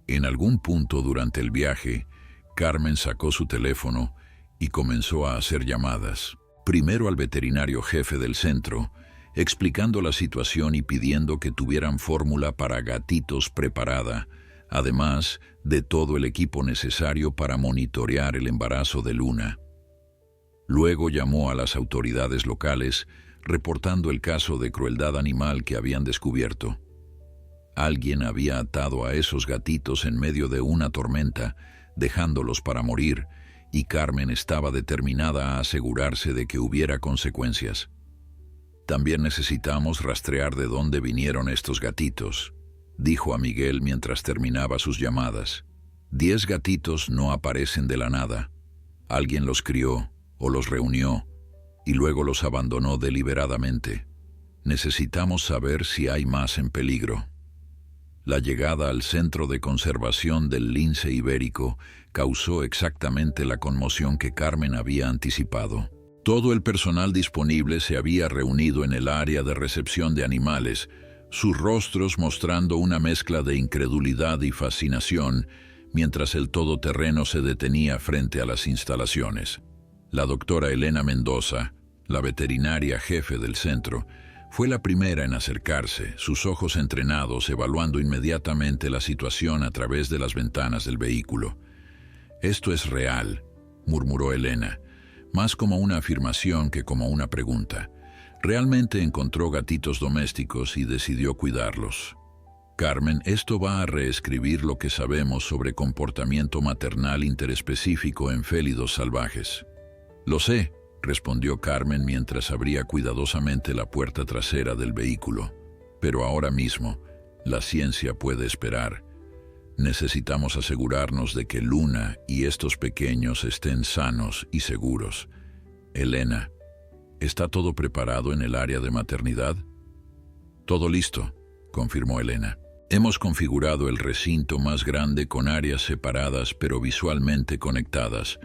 En algún punto durante el viaje, Carmen sacó su teléfono y comenzó a hacer llamadas. Primero al veterinario jefe del centro, explicando la situación y pidiendo que tuvieran fórmula para gatitos preparada, además de todo el equipo necesario para monitorear el embarazo de Luna. Luego llamó a las autoridades locales, reportando el caso de crueldad animal que habían descubierto. Alguien había atado a esos gatitos en medio de una tormenta, dejándolos para morir, y Carmen estaba determinada a asegurarse de que hubiera consecuencias. También necesitamos rastrear de dónde vinieron estos gatitos, dijo a Miguel mientras terminaba sus llamadas. 10 gatitos no aparecen de la nada. Alguien los crió o los reunió y luego los abandonó deliberadamente. Necesitamos saber si hay más en peligro. La llegada al centro de conservación del lince ibérico causó exactamente la conmoción que Carmen había anticipado. Todo el personal disponible se había reunido en el área de recepción de animales, sus rostros mostrando una mezcla de incredulidad y fascinación, mientras el todoterreno se detenía frente a las instalaciones. La doctora Elena Mendoza, la veterinaria jefe del centro, fue la primera en acercarse, sus ojos entrenados evaluando inmediatamente la situación a través de las ventanas del vehículo. «Esto es real», murmuró Elena, más como una afirmación que como una pregunta. Realmente encontró gatitos domésticos y decidió cuidarlos. «Carmen, esto va a reescribir lo que sabemos sobre comportamiento maternal interespecífico en félidos salvajes». «Lo sé», respondió Carmen mientras abría cuidadosamente la puerta trasera del vehículo. «Pero ahora mismo, la ciencia puede esperar. Necesitamos asegurarnos de que Luna y estos pequeños estén sanos y seguros. Elena, ¿está todo preparado en el área de maternidad?» «Todo listo», confirmó Elena. «Hemos configurado el recinto más grande con áreas separadas pero visualmente conectadas.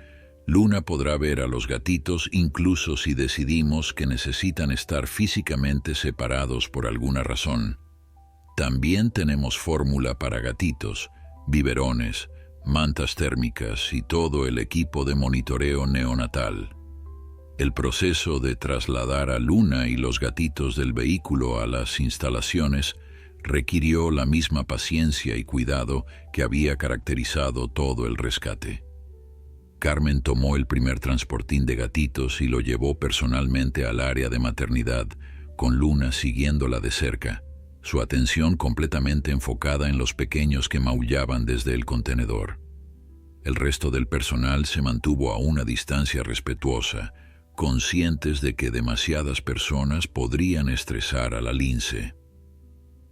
Luna podrá ver a los gatitos incluso si decidimos que necesitan estar físicamente separados por alguna razón. También tenemos fórmula para gatitos, biberones, mantas térmicas y todo el equipo de monitoreo neonatal. El proceso de trasladar a Luna y los gatitos del vehículo a las instalaciones requirió la misma paciencia y cuidado que había caracterizado todo el rescate. Carmen tomó el primer transportín de gatitos y lo llevó personalmente al área de maternidad, con Luna siguiéndola de cerca, su atención completamente enfocada en los pequeños que maullaban desde el contenedor. El resto del personal se mantuvo a una distancia respetuosa, conscientes de que demasiadas personas podrían estresar a la lince.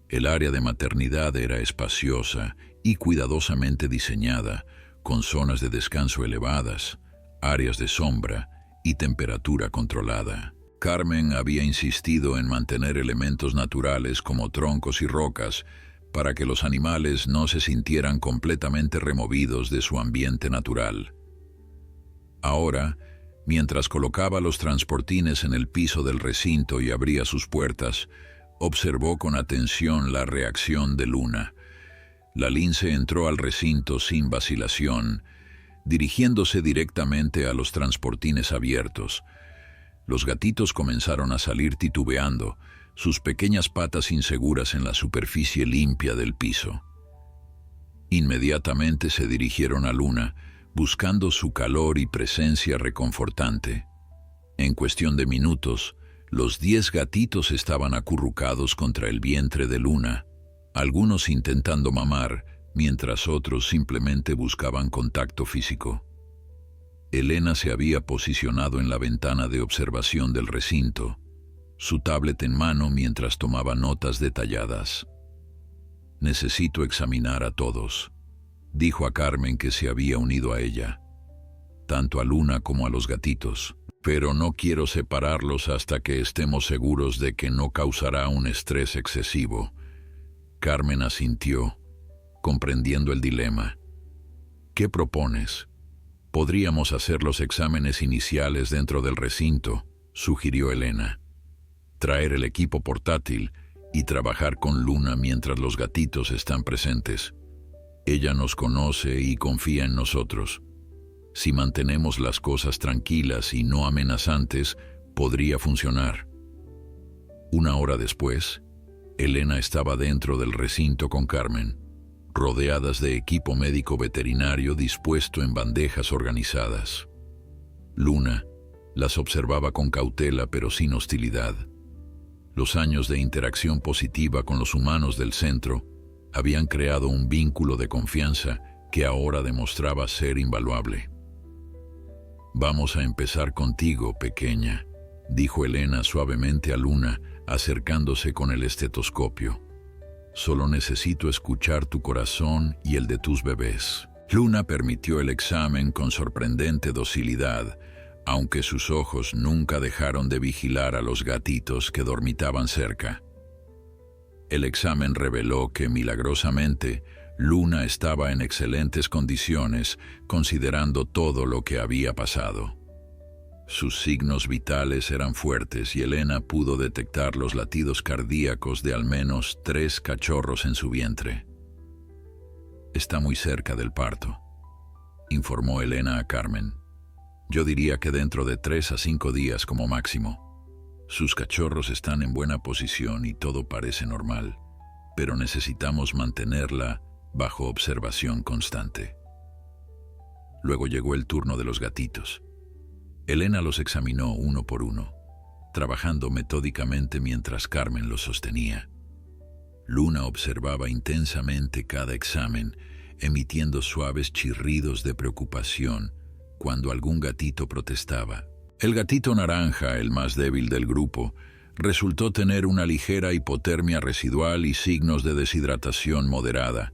El área de maternidad era espaciosa y cuidadosamente diseñada, con zonas de descanso elevadas, áreas de sombra y temperatura controlada. Carmen había insistido en mantener elementos naturales como troncos y rocas para que los animales no se sintieran completamente removidos de su ambiente natural. Ahora, mientras colocaba los transportines en el piso del recinto y abría sus puertas, observó con atención la reacción de Luna. La lince entró al recinto sin vacilación, dirigiéndose directamente a los transportines abiertos. Los gatitos comenzaron a salir titubeando, sus pequeñas patas inseguras en la superficie limpia del piso. Inmediatamente se dirigieron a Luna, buscando su calor y presencia reconfortante. En cuestión de minutos, los 10 gatitos estaban acurrucados contra el vientre de Luna, algunos intentando mamar, mientras otros simplemente buscaban contacto físico. Elena se había posicionado en la ventana de observación del recinto, su tablet en mano mientras tomaba notas detalladas. «Necesito examinar a todos», dijo a Carmen, que se había unido a ella, «tanto a Luna como a los gatitos, pero no quiero separarlos hasta que estemos seguros de que no causará un estrés excesivo». Carmen asintió, comprendiendo el dilema. «¿Qué propones? Podríamos hacer los exámenes iniciales dentro del recinto», sugirió Elena. «Traer el equipo portátil y trabajar con Luna mientras los gatitos están presentes. Ella nos conoce y confía en nosotros. Si mantenemos las cosas tranquilas y no amenazantes, podría funcionar». Una hora después, Elena estaba dentro del recinto con Carmen, rodeadas de equipo médico veterinario dispuesto en bandejas organizadas. Luna las observaba con cautela pero sin hostilidad. Los años de interacción positiva con los humanos del centro habían creado un vínculo de confianza que ahora demostraba ser invaluable. «Vamos a empezar contigo, pequeña», dijo Elena suavemente a Luna, acercándose con el estetoscopio. «Solo necesito escuchar tu corazón y el de tus bebés». Luna permitió el examen con sorprendente docilidad, aunque sus ojos nunca dejaron de vigilar a los gatitos que dormitaban cerca. El examen reveló que, milagrosamente, Luna estaba en excelentes condiciones, considerando todo lo que había pasado. Sus signos vitales eran fuertes y Elena pudo detectar los latidos cardíacos de al menos 3 cachorros en su vientre. «Está muy cerca del parto», informó Elena a Carmen. «Yo diría que dentro de 3 a 5 días como máximo. Sus cachorros están en buena posición y todo parece normal, pero necesitamos mantenerla bajo observación constante». Luego llegó el turno de los gatitos. Elena los examinó uno por uno, trabajando metódicamente mientras Carmen los sostenía. Luna observaba intensamente cada examen, emitiendo suaves chirridos de preocupación cuando algún gatito protestaba. El gatito naranja, el más débil del grupo, resultó tener una ligera hipotermia residual y signos de deshidratación moderada,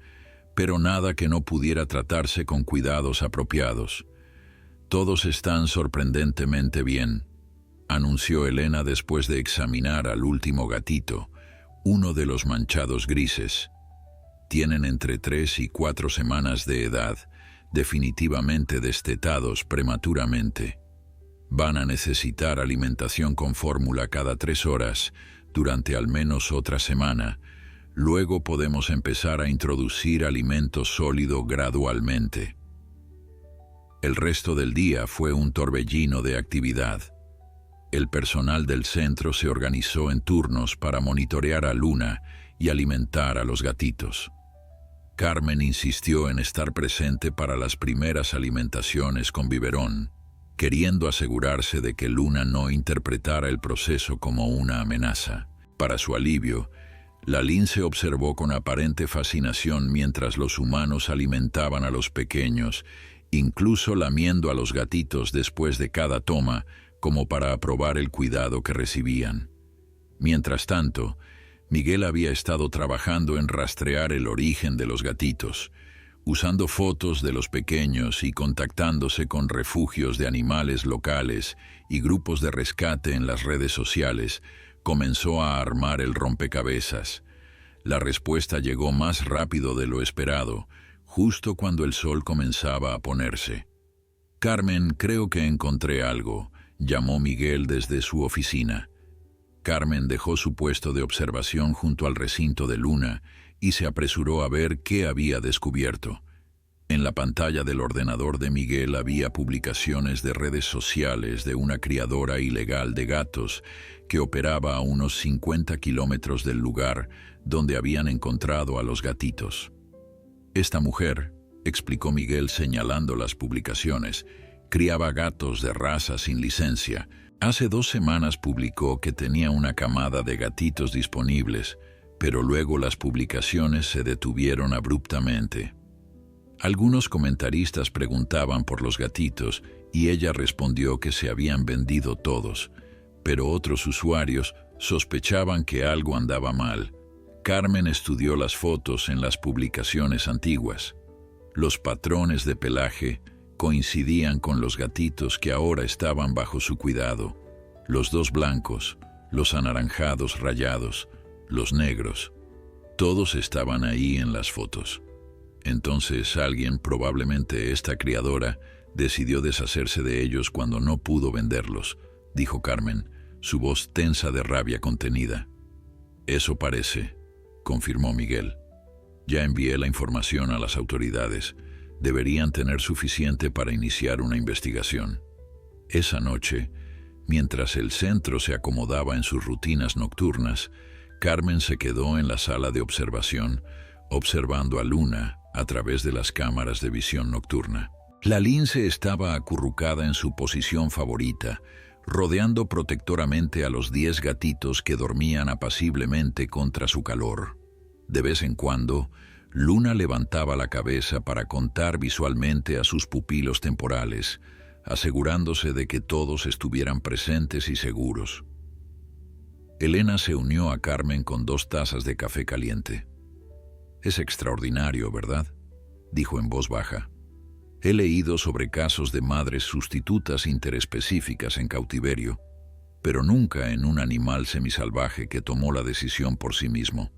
pero nada que no pudiera tratarse con cuidados apropiados. «Todos están sorprendentemente bien», anunció Elena después de examinar al último gatito, uno de los manchados grises. «Tienen entre 3 y 4 semanas de edad, definitivamente destetados prematuramente. Van a necesitar alimentación con fórmula cada 3 horas durante al menos otra semana. Luego podemos empezar a introducir alimento sólido gradualmente». El resto del día fue un torbellino de actividad. El personal del centro se organizó en turnos para monitorear a Luna y alimentar a los gatitos. Carmen insistió en estar presente para las primeras alimentaciones con biberón, queriendo asegurarse de que Luna no interpretara el proceso como una amenaza. Para su alivio, la lince observó con aparente fascinación mientras los humanos alimentaban a los pequeños, incluso lamiendo a los gatitos después de cada toma, como para aprobar el cuidado que recibían. Mientras tanto, Miguel había estado trabajando en rastrear el origen de los gatitos, usando fotos de los pequeños y contactándose con refugios de animales locales y grupos de rescate en las redes sociales. Comenzó a armar el rompecabezas. La respuesta llegó más rápido de lo esperado, justo cuando el sol comenzaba a ponerse. «Carmen, creo que encontré algo», llamó Miguel desde su oficina. Carmen dejó su puesto de observación junto al recinto de Luna y se apresuró a ver qué había descubierto. En la pantalla del ordenador de Miguel había publicaciones de redes sociales de una criadora ilegal de gatos que operaba a unos 50 kilómetros del lugar donde habían encontrado a los gatitos. «Esta mujer», explicó Miguel señalando las publicaciones, «criaba gatos de raza sin licencia. Hace 2 semanas publicó que tenía una camada de gatitos disponibles, pero luego las publicaciones se detuvieron abruptamente. Algunos comentaristas preguntaban por los gatitos y ella respondió que se habían vendido todos, pero otros usuarios sospechaban que algo andaba mal. Carmen estudió las fotos en las publicaciones antiguas. Los patrones de pelaje coincidían con los gatitos que ahora estaban bajo su cuidado. Los dos blancos, los anaranjados rayados, los negros. Todos estaban ahí en las fotos. Entonces alguien, probablemente esta criadora, decidió deshacerse de ellos cuando no pudo venderlos, dijo Carmen, su voz tensa de rabia contenida. Eso parece, confirmó Miguel. Ya envié la información a las autoridades. Deberían tener suficiente para iniciar una investigación. Esa noche, mientras el centro se acomodaba en sus rutinas nocturnas, Carmen se quedó en la sala de observación, observando a Luna a través de las cámaras de visión nocturna. La lince estaba acurrucada en su posición favorita, rodeando protectoramente a los 10 gatitos que dormían apaciblemente contra su calor. De vez en cuando, Luna levantaba la cabeza para contar visualmente a sus pupilos temporales, asegurándose de que todos estuvieran presentes y seguros. Elena se unió a Carmen con 2 tazas de café caliente. «Es extraordinario, ¿verdad?», dijo en voz baja. «He leído sobre casos de madres sustitutas interespecíficas en cautiverio, pero nunca en un animal semisalvaje que tomó la decisión por sí mismo.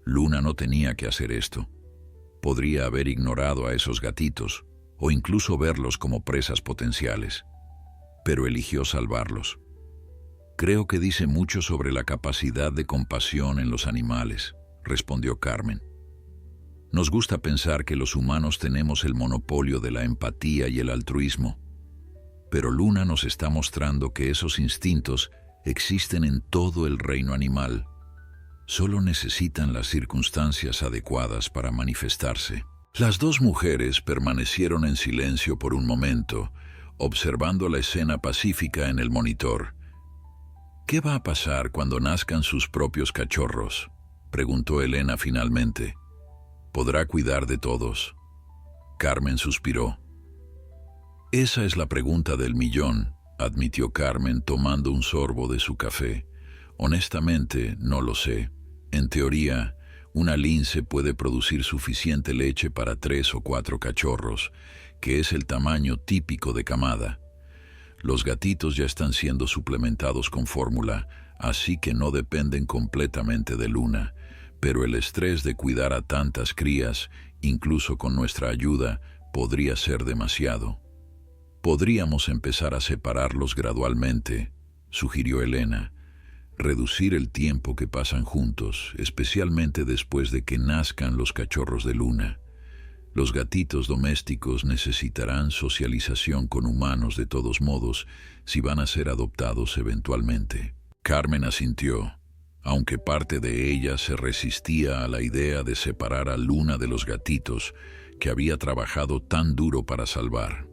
Luna no tenía que hacer esto. Podría haber ignorado a esos gatitos, o incluso verlos como presas potenciales, pero eligió salvarlos. Creo que dice mucho sobre la capacidad de compasión en los animales», respondió Carmen. «Nos gusta pensar que los humanos tenemos el monopolio de la empatía y el altruismo, pero Luna nos está mostrando que esos instintos existen en todo el reino animal. Solo necesitan las circunstancias adecuadas para manifestarse». Las 2 mujeres permanecieron en silencio por un momento, observando la escena pacífica en el monitor. «¿Qué va a pasar cuando nazcan sus propios cachorros?», preguntó Elena finalmente. «¿Podrá cuidar de todos?». Carmen suspiró. «Esa es la pregunta del millón», admitió Carmen tomando un sorbo de su café. «Honestamente, no lo sé. En teoría, una lince puede producir suficiente leche para 3 o 4 cachorros, que es el tamaño típico de camada. Los gatitos ya están siendo suplementados con fórmula, así que no dependen completamente de Luna, pero el estrés de cuidar a tantas crías, incluso con nuestra ayuda, podría ser demasiado. Podríamos empezar a separarlos gradualmente», sugirió Elena. «Reducir el tiempo que pasan juntos, especialmente después de que nazcan los cachorros de Luna. Los gatitos domésticos necesitarán socialización con humanos de todos modos si van a ser adoptados eventualmente». Carmen asintió, aunque parte de ella se resistía a la idea de separar a Luna de los gatitos que había trabajado tan duro para salvar.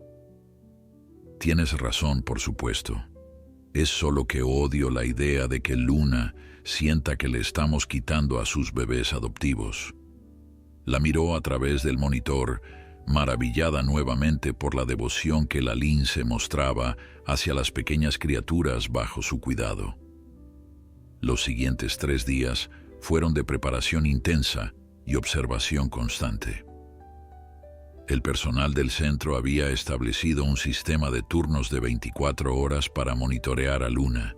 «Tienes razón, por supuesto. Es solo que odio la idea de que Luna sienta que le estamos quitando a sus bebés adoptivos». La miró a través del monitor, maravillada nuevamente por la devoción que la lince mostraba hacia las pequeñas criaturas bajo su cuidado. Los siguientes 3 días fueron de preparación intensa y observación constante. El personal del centro había establecido un sistema de turnos de 24 horas para monitorear a Luna,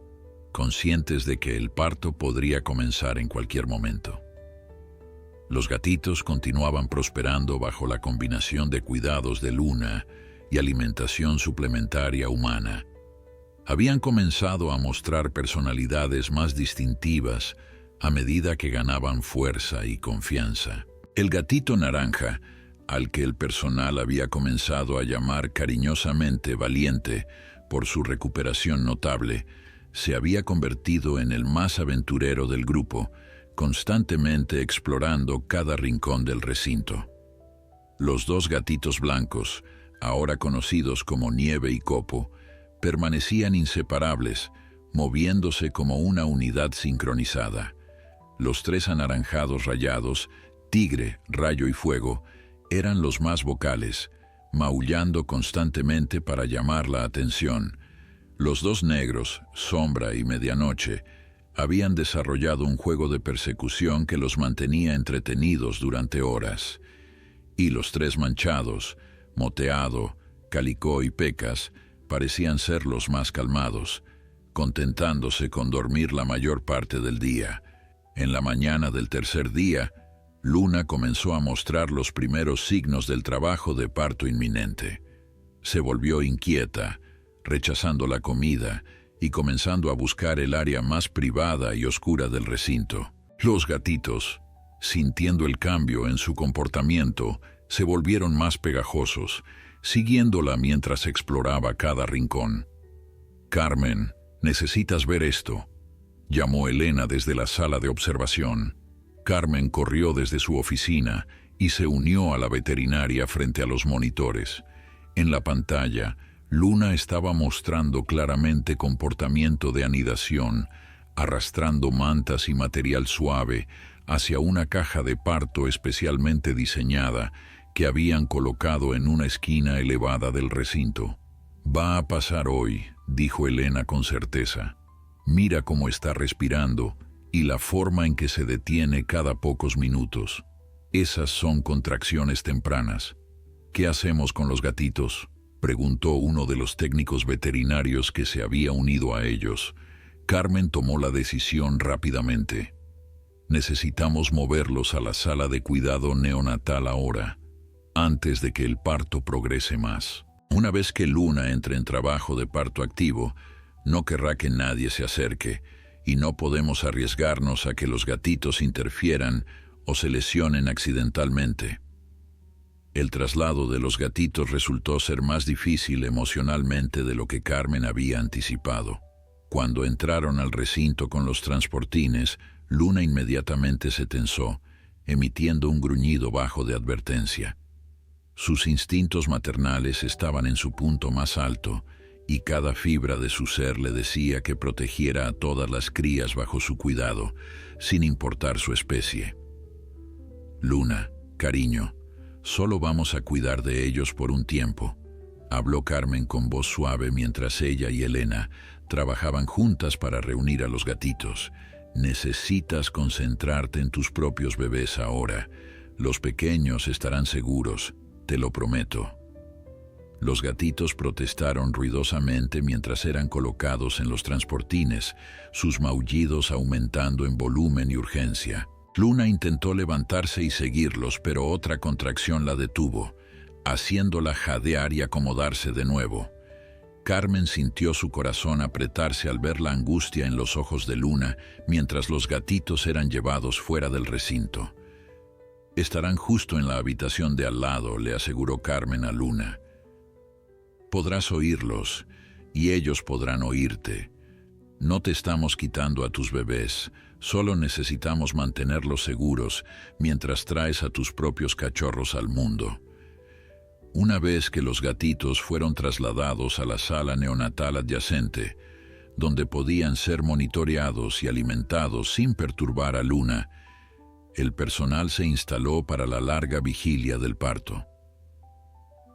conscientes de que el parto podría comenzar en cualquier momento. Los gatitos continuaban prosperando bajo la combinación de cuidados de Luna y alimentación suplementaria humana. Habían comenzado a mostrar personalidades más distintivas a medida que ganaban fuerza y confianza. El gatito naranja, al que el personal había comenzado a llamar cariñosamente Valiente por su recuperación notable, se había convertido en el más aventurero del grupo, constantemente explorando cada rincón del recinto. Los 2 gatitos blancos, ahora conocidos como Nieve y Copo, permanecían inseparables, moviéndose como una unidad sincronizada. Los 3 anaranjados rayados, Tigre, Rayo y Fuego, eran los más vocales, maullando constantemente para llamar la atención. Los dos negros, Sombra y Medianoche, habían desarrollado un juego de persecución que los mantenía entretenidos durante horas. Y los tres manchados, Moteado, Calicó y Pecas, parecían ser los más calmados, contentándose con dormir la mayor parte del día. En la mañana del tercer día, Luna comenzó a mostrar los primeros signos del trabajo de parto inminente. Se volvió inquieta, rechazando la comida y comenzando a buscar el área más privada y oscura del recinto. Los gatitos, sintiendo el cambio en su comportamiento, se volvieron más pegajosos, siguiéndola mientras exploraba cada rincón. «Carmen, necesitas ver esto», llamó Elena desde la sala de observación. Carmen corrió desde su oficina y se unió a la veterinaria frente a los monitores. En la pantalla, Luna estaba mostrando claramente comportamiento de anidación, arrastrando mantas y material suave hacia una caja de parto especialmente diseñada que habían colocado en una esquina elevada del recinto. «Va a pasar hoy», dijo Elena con certeza. «Mira cómo está respirando y la forma en que se detiene cada pocos minutos. Esas son contracciones tempranas». «¿Qué hacemos con los gatitos?», preguntó uno de los técnicos veterinarios que se había unido a ellos. Carmen tomó la decisión rápidamente. «Necesitamos moverlos a la sala de cuidado neonatal ahora, antes de que el parto progrese más. Una vez que Luna entre en trabajo de parto activo, no querrá que nadie se acerque, y no podemos arriesgarnos a que los gatitos interfieran o se lesionen accidentalmente». El traslado de los gatitos resultó ser más difícil emocionalmente de lo que Carmen había anticipado. Cuando entraron al recinto con los transportines, Luna inmediatamente se tensó, emitiendo un gruñido bajo de advertencia. Sus instintos maternales estaban en su punto más alto, y cada fibra de su ser le decía que protegiera a todas las crías bajo su cuidado, sin importar su especie. «Luna, cariño, solo vamos a cuidar de ellos por un tiempo», habló Carmen con voz suave mientras ella y Elena trabajaban juntas para reunir a los gatitos. «Necesitas concentrarte en tus propios bebés ahora. Los pequeños estarán seguros, te lo prometo». Los gatitos protestaron ruidosamente mientras eran colocados en los transportines, sus maullidos aumentando en volumen y urgencia. Luna intentó levantarse y seguirlos, pero otra contracción la detuvo, haciéndola jadear y acomodarse de nuevo. Carmen sintió su corazón apretarse al ver la angustia en los ojos de Luna mientras los gatitos eran llevados fuera del recinto. «Estarán justo en la habitación de al lado», le aseguró Carmen a Luna. «Podrás oírlos, y ellos podrán oírte. No te estamos quitando a tus bebés, solo necesitamos mantenerlos seguros mientras traes a tus propios cachorros al mundo». Una vez que los gatitos fueron trasladados a la sala neonatal adyacente, donde podían ser monitoreados y alimentados sin perturbar a Luna, el personal se instaló para la larga vigilia del parto.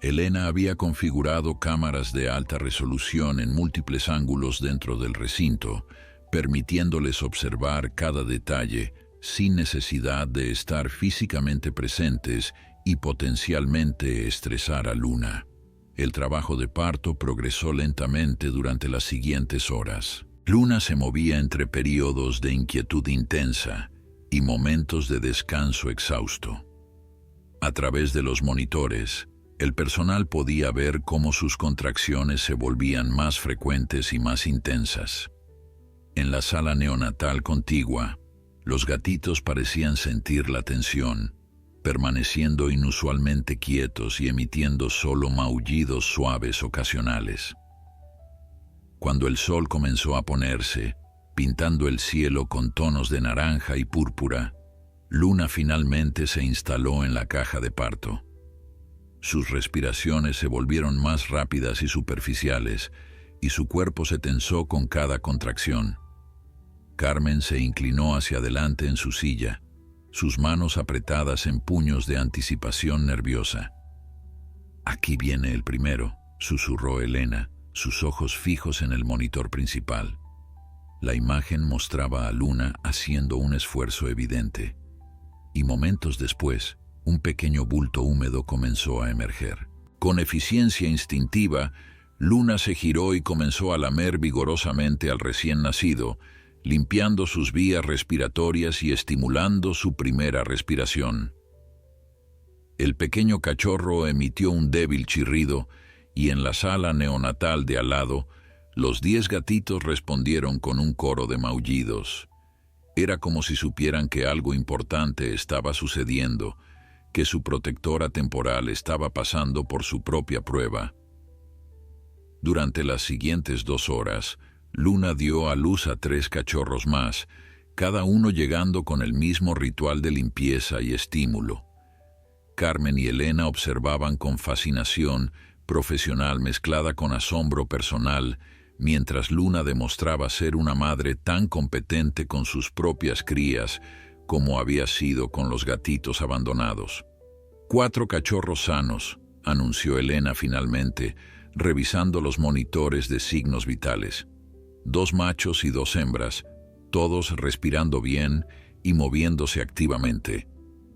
Elena había configurado cámaras de alta resolución en múltiples ángulos dentro del recinto, permitiéndoles observar cada detalle sin necesidad de estar físicamente presentes y potencialmente estresar a Luna. El trabajo de parto progresó lentamente durante las siguientes horas. Luna se movía entre periodos de inquietud intensa y momentos de descanso exhausto. A través de los monitores, el personal podía ver cómo sus contracciones se volvían más frecuentes y más intensas. En la sala neonatal contigua, los gatitos parecían sentir la tensión, permaneciendo inusualmente quietos y emitiendo solo maullidos suaves ocasionales. Cuando el sol comenzó a ponerse, pintando el cielo con tonos de naranja y púrpura, Luna finalmente se instaló en la caja de parto. Sus respiraciones se volvieron más rápidas y superficiales, y su cuerpo se tensó con cada contracción. Carmen se inclinó hacia adelante en su silla, sus manos apretadas en puños de anticipación nerviosa. Aquí viene el primero, susurró Elena, sus ojos fijos en el monitor principal. La imagen mostraba a Luna haciendo un esfuerzo evidente. Y momentos después, un pequeño bulto húmedo comenzó a emerger. Con eficiencia instintiva, Luna se giró y comenzó a lamer vigorosamente al recién nacido, limpiando sus vías respiratorias y estimulando su primera respiración. El pequeño cachorro emitió un débil chirrido y en la sala neonatal de al lado, los 10 gatitos respondieron con un coro de maullidos. Era como si supieran que algo importante estaba sucediendo, que su protectora temporal estaba pasando por su propia prueba. Durante las siguientes 2 horas, Luna dio a luz a 3 cachorros más, cada uno llegando con el mismo ritual de limpieza y estímulo. Carmen y Elena observaban con fascinación profesional mezclada con asombro personal, mientras Luna demostraba ser una madre tan competente con sus propias crías como había sido con los gatitos abandonados. 4 cachorros sanos, anunció Elena finalmente, revisando los monitores de signos vitales. 2 machos y 2 hembras, todos respirando bien y moviéndose activamente.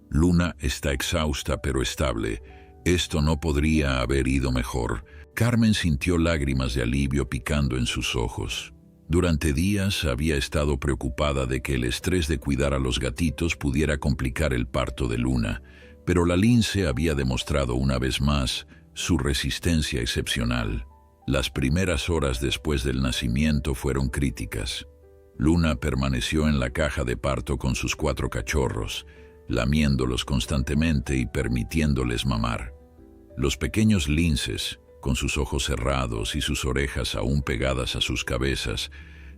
Luna está exhausta pero estable. Esto no podría haber ido mejor. Carmen sintió lágrimas de alivio picando en sus ojos. Durante días había estado preocupada de que el estrés de cuidar a los gatitos pudiera complicar el parto de Luna, pero la lince había demostrado una vez más su resistencia excepcional. Las primeras horas después del nacimiento fueron críticas. Luna permaneció en la caja de parto con sus 4 cachorros, lamiéndolos constantemente y permitiéndoles mamar. Los pequeños linces, con sus ojos cerrados y sus orejas aún pegadas a sus cabezas,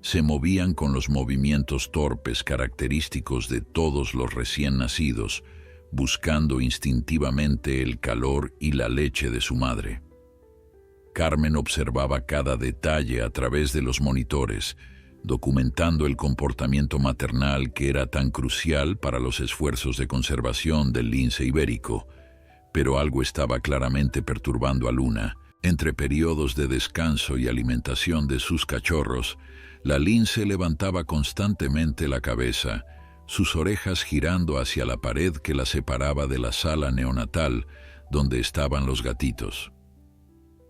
se movían con los movimientos torpes característicos de todos los recién nacidos, buscando instintivamente el calor y la leche de su madre. Carmen observaba cada detalle a través de los monitores, documentando el comportamiento maternal que era tan crucial para los esfuerzos de conservación del lince ibérico. Pero algo estaba claramente perturbando a Luna. Entre periodos de descanso y alimentación de sus cachorros, la lince levantaba constantemente la cabeza, sus orejas girando hacia la pared que la separaba de la sala neonatal donde estaban los gatitos.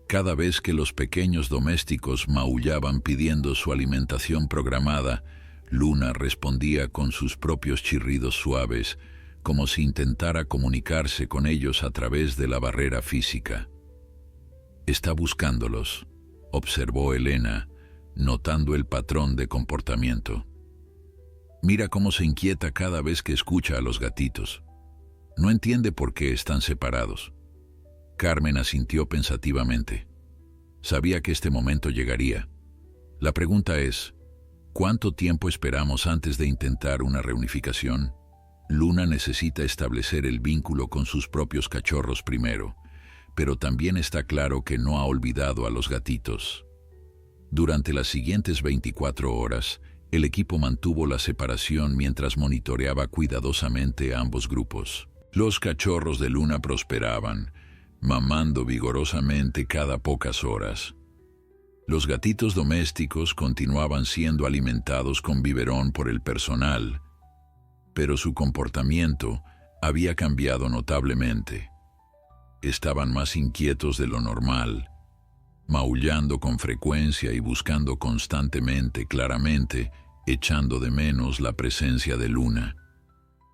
Cada vez que los pequeños domésticos maullaban pidiendo su alimentación programada, Luna respondía con sus propios chirridos suaves, como si intentara comunicarse con ellos a través de la barrera física. «Está buscándolos», observó Elena, notando el patrón de comportamiento. «Mira cómo se inquieta cada vez que escucha a los gatitos. No entiende por qué están separados». Carmen asintió pensativamente. Sabía que este momento llegaría. La pregunta es, ¿cuánto tiempo esperamos antes de intentar una reunificación? Luna necesita establecer el vínculo con sus propios cachorros primero, pero también está claro que no ha olvidado a los gatitos. Durante las siguientes 24 horas, el equipo mantuvo la separación mientras monitoreaba cuidadosamente a ambos grupos. Los cachorros de Luna prosperaban, mamando vigorosamente cada pocas horas. Los gatitos domésticos continuaban siendo alimentados con biberón por el personal, pero su comportamiento había cambiado notablemente. Estaban más inquietos de lo normal, maullando con frecuencia y buscando constantemente, claramente, echando de menos la presencia de Luna.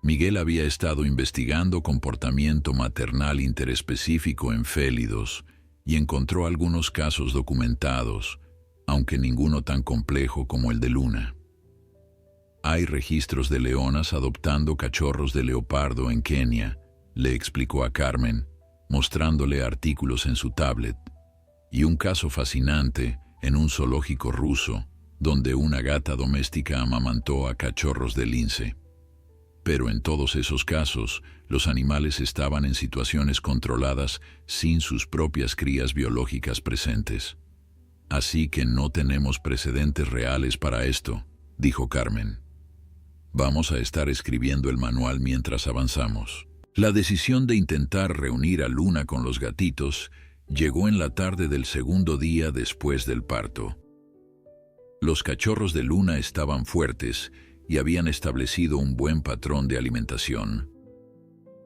Miguel había estado investigando comportamiento maternal interespecífico en félidos y encontró algunos casos documentados, aunque ninguno tan complejo como el de Luna. Hay registros de leonas adoptando cachorros de leopardo en Kenia, le explicó a Carmen, mostrándole artículos en su tablet, y un caso fascinante en un zoológico ruso, donde una gata doméstica amamantó a cachorros de lince. Pero en todos esos casos, los animales estaban en situaciones controladas sin sus propias crías biológicas presentes. Así que no tenemos precedentes reales para esto, dijo Carmen. Vamos a estar escribiendo el manual mientras avanzamos. La decisión de intentar reunir a Luna con los gatitos Llegó en la tarde del segundo día después del parto. Los cachorros de Luna estaban fuertes y habían establecido un buen patrón de alimentación.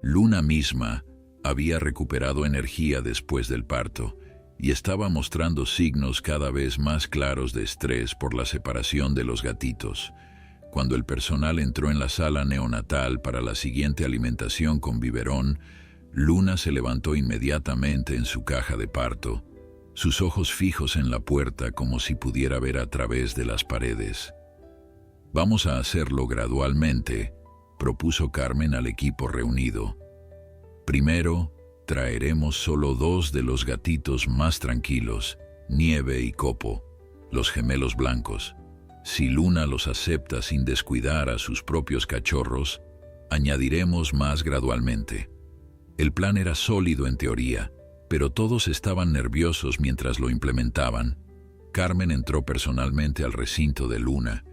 Luna misma había recuperado energía después del parto y estaba mostrando signos cada vez más claros de estrés por la separación de los gatitos. Cuando el personal entró en la sala neonatal para la siguiente alimentación con biberón, Luna se levantó inmediatamente en su caja de parto, sus ojos fijos en la puerta como si pudiera ver a través de las paredes. «Vamos a hacerlo gradualmente», propuso Carmen al equipo reunido. «Primero, traeremos solo 2 de los gatitos más tranquilos, Nieve y Copo, los gemelos blancos. Si Luna los acepta sin descuidar a sus propios cachorros, añadiremos más gradualmente». El plan era sólido en teoría, pero todos estaban nerviosos mientras lo implementaban. Carmen entró personalmente al recinto de Luna,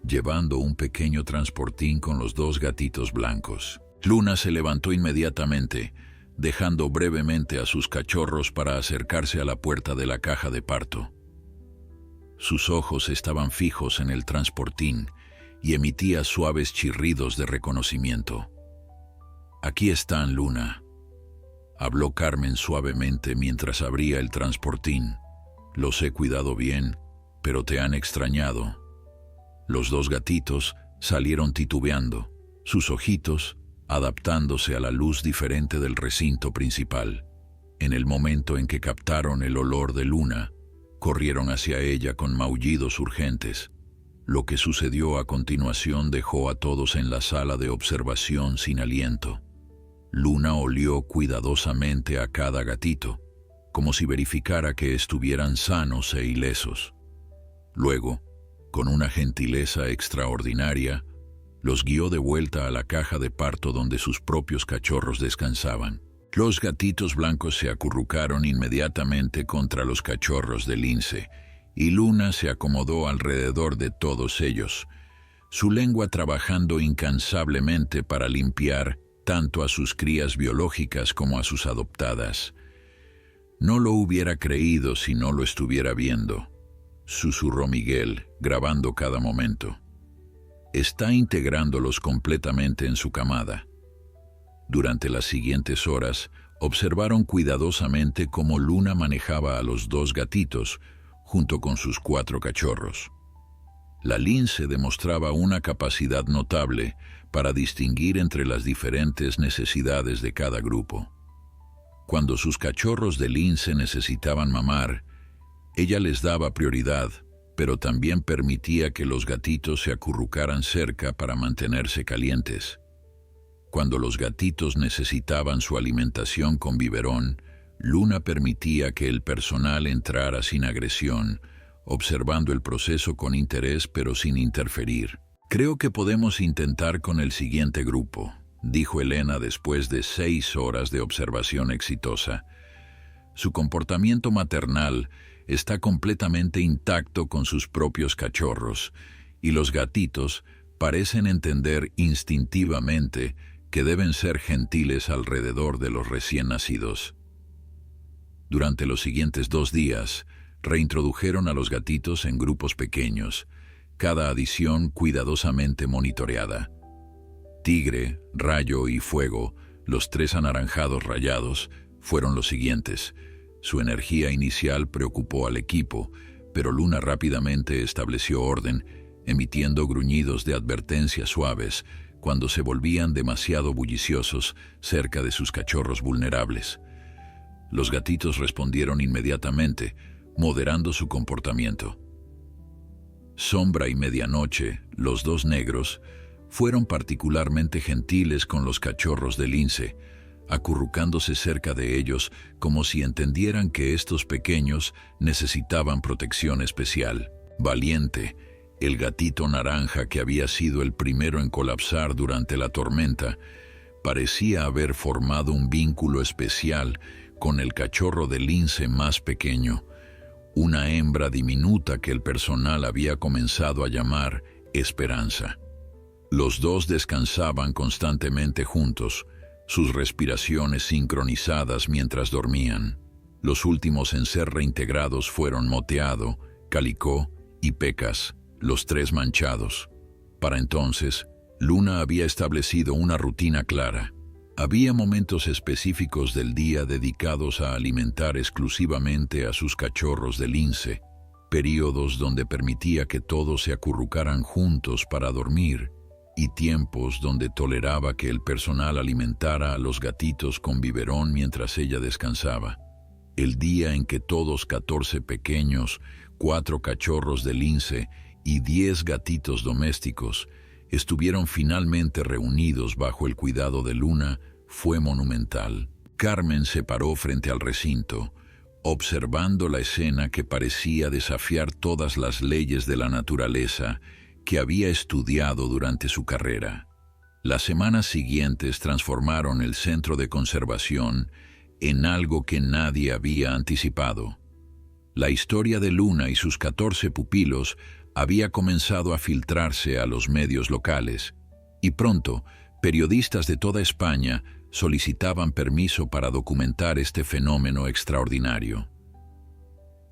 llevando un pequeño transportín con los 2 gatitos blancos. Luna se levantó inmediatamente, dejando brevemente a sus cachorros para acercarse a la puerta de la caja de parto. Sus ojos estaban fijos en el transportín y emitía suaves chirridos de reconocimiento. «Aquí están, Luna», habló Carmen suavemente mientras abría el transportín. «Los he cuidado bien, pero te han extrañado». Los 2 gatitos salieron titubeando, sus ojitos adaptándose a la luz diferente del recinto principal. En el momento en que captaron el olor de Luna, corrieron hacia ella con maullidos urgentes. Lo que sucedió a continuación dejó a todos en la sala de observación sin aliento. Luna olió cuidadosamente a cada gatito, como si verificara que estuvieran sanos e ilesos. Luego, con una gentileza extraordinaria, los guió de vuelta a la caja de parto donde sus propios cachorros descansaban. Los gatitos blancos se acurrucaron inmediatamente contra los cachorros de lince, y Luna se acomodó alrededor de todos ellos, su lengua trabajando incansablemente para limpiar tanto a sus crías biológicas como a sus adoptadas. «No lo hubiera creído si no lo estuviera viendo», susurró Miguel, grabando cada momento. «Está integrándolos completamente en su camada». Durante las siguientes horas, observaron cuidadosamente cómo Luna manejaba a los 2 gatitos, junto con sus 4 cachorros. La lince demostraba una capacidad notable para distinguir entre las diferentes necesidades de cada grupo. Cuando sus cachorros de lince necesitaban mamar, ella les daba prioridad, pero también permitía que los gatitos se acurrucaran cerca para mantenerse calientes. Cuando los gatitos necesitaban su alimentación con biberón, Luna permitía que el personal entrara sin agresión, observando el proceso con interés pero sin interferir. «Creo que podemos intentar con el siguiente grupo», dijo Elena después de 6 horas de observación exitosa. Su comportamiento maternal está completamente intacto con sus propios cachorros, y los gatitos parecen entender instintivamente que deben ser gentiles alrededor de los recién nacidos. Durante los siguientes 2 días, reintrodujeron a los gatitos en grupos pequeños, cada adición cuidadosamente monitoreada. Tigre, Rayo y Fuego, los 3 anaranjados rayados, fueron los siguientes. Su energía inicial preocupó al equipo, pero Luna rápidamente estableció orden, emitiendo gruñidos de advertencia suaves cuando se volvían demasiado bulliciosos cerca de sus cachorros vulnerables. Los gatitos respondieron inmediatamente, moderando su comportamiento. Sombra y Medianoche, los 2 negros, fueron particularmente gentiles con los cachorros de lince, acurrucándose cerca de ellos como si entendieran que estos pequeños necesitaban protección especial. Valiente, el gatito naranja que había sido el primero en colapsar durante la tormenta, parecía haber formado un vínculo especial con el cachorro de lince más pequeño, una hembra diminuta que el personal había comenzado a llamar Esperanza. Los 2 descansaban constantemente juntos, sus respiraciones sincronizadas mientras dormían. Los últimos en ser reintegrados fueron Moteado, Calicó y Pecas, los tres manchados. Para entonces, Luna había establecido una rutina clara. Había momentos específicos del día dedicados a alimentar exclusivamente a sus cachorros de lince, períodos donde permitía que todos se acurrucaran juntos para dormir, y tiempos donde toleraba que el personal alimentara a los gatitos con biberón mientras ella descansaba. El día en que todos 14 pequeños, 4 cachorros de lince y 10 gatitos domésticos estuvieron finalmente reunidos bajo el cuidado de Luna fue monumental. Carmen se paró frente al recinto, observando la escena que parecía desafiar todas las leyes de la naturaleza que había estudiado durante su carrera. Las semanas siguientes transformaron el centro de conservación en algo que nadie había anticipado. La historia de Luna y sus 14 pupilos había comenzado a filtrarse a los medios locales, y pronto periodistas de toda España solicitaban permiso para documentar este fenómeno extraordinario.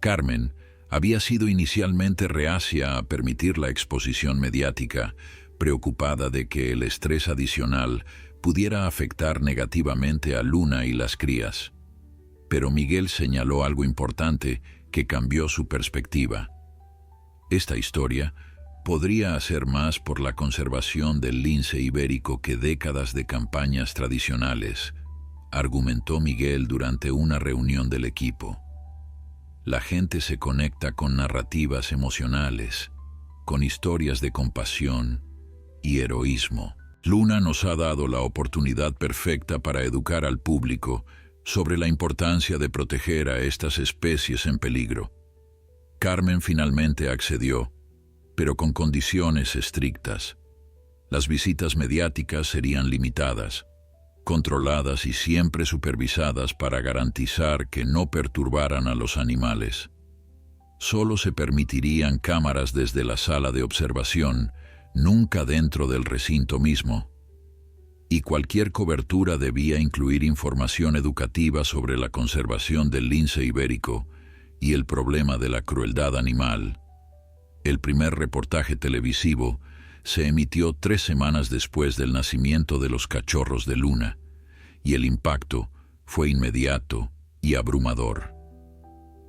Carmen había sido inicialmente reacia a permitir la exposición mediática, preocupada de que el estrés adicional pudiera afectar negativamente a Luna y las crías. Pero Miguel señaló algo importante que cambió su perspectiva. Esta historia podría hacer más por la conservación del lince ibérico que décadas de campañas tradicionales, argumentó Miguel durante una reunión del equipo. La gente se conecta con narrativas emocionales, con historias de compasión y heroísmo. Luna nos ha dado la oportunidad perfecta para educar al público sobre la importancia de proteger a estas especies en peligro. Carmen finalmente accedió, pero con condiciones estrictas. Las visitas mediáticas serían limitadas, controladas y siempre supervisadas para garantizar que no perturbaran a los animales. Solo se permitirían cámaras desde la sala de observación, nunca dentro del recinto mismo. Y cualquier cobertura debía incluir información educativa sobre la conservación del lince ibérico y el problema de la crueldad animal. El primer reportaje televisivo se emitió 3 semanas después del nacimiento de los cachorros de Luna, y el impacto fue inmediato y abrumador.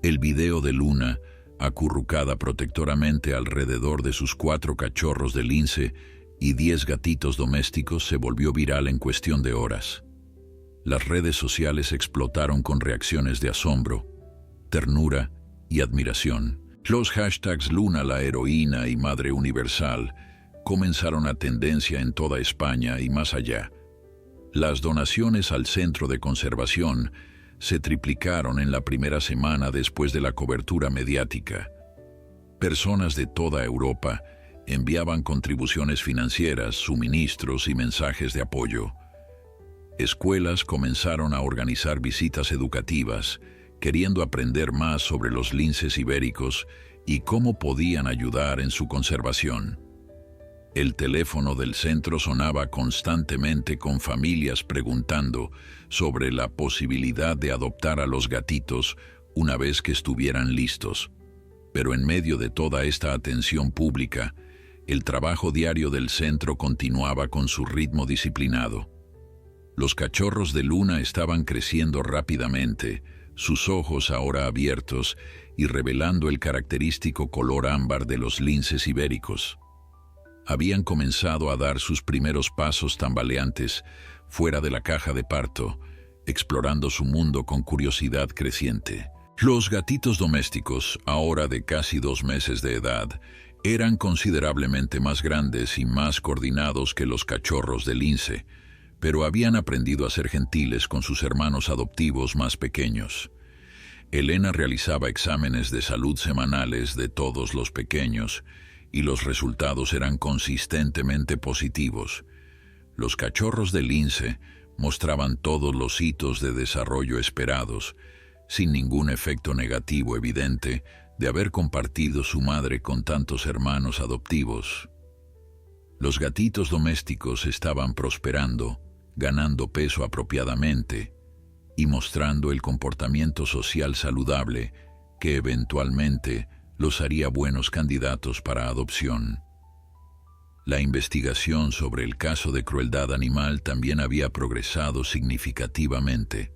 El video de Luna, acurrucada protectoramente alrededor de sus 4 cachorros de lince y 10 gatitos domésticos, se volvió viral en cuestión de horas. Las redes sociales explotaron con reacciones de asombro, ternura y admiración. Los hashtags Luna la heroína y Madre Universal comenzaron a tendencia en toda España y más allá. Las donaciones al centro de conservación se triplicaron en la primera semana después de la cobertura mediática. Personas de toda Europa enviaban contribuciones financieras, suministros y mensajes de apoyo. Escuelas comenzaron a organizar visitas educativas, queriendo aprender más sobre los linces ibéricos y cómo podían ayudar en su conservación. El teléfono del centro sonaba constantemente con familias preguntando sobre la posibilidad de adoptar a los gatitos una vez que estuvieran listos. Pero en medio de toda esta atención pública, el trabajo diario del centro continuaba con su ritmo disciplinado. Los cachorros de Luna estaban creciendo rápidamente, sus ojos ahora abiertos y revelando el característico color ámbar de los linces ibéricos. Habían comenzado a dar sus primeros pasos tambaleantes fuera de la caja de parto, explorando su mundo con curiosidad creciente. Los gatitos domésticos, ahora de casi 2 meses de edad, eran considerablemente más grandes y más coordinados que los cachorros de lince, pero habían aprendido a ser gentiles con sus hermanos adoptivos más pequeños. Elena realizaba exámenes de salud semanales de todos los pequeños, y los resultados eran consistentemente positivos. Los cachorros de lince mostraban todos los hitos de desarrollo esperados, sin ningún efecto negativo evidente de haber compartido su madre con tantos hermanos adoptivos. Los gatitos domésticos estaban prosperando, ganando peso apropiadamente, y mostrando el comportamiento social saludable que eventualmente los haría buenos candidatos para adopción. La investigación sobre el caso de crueldad animal también había progresado significativamente.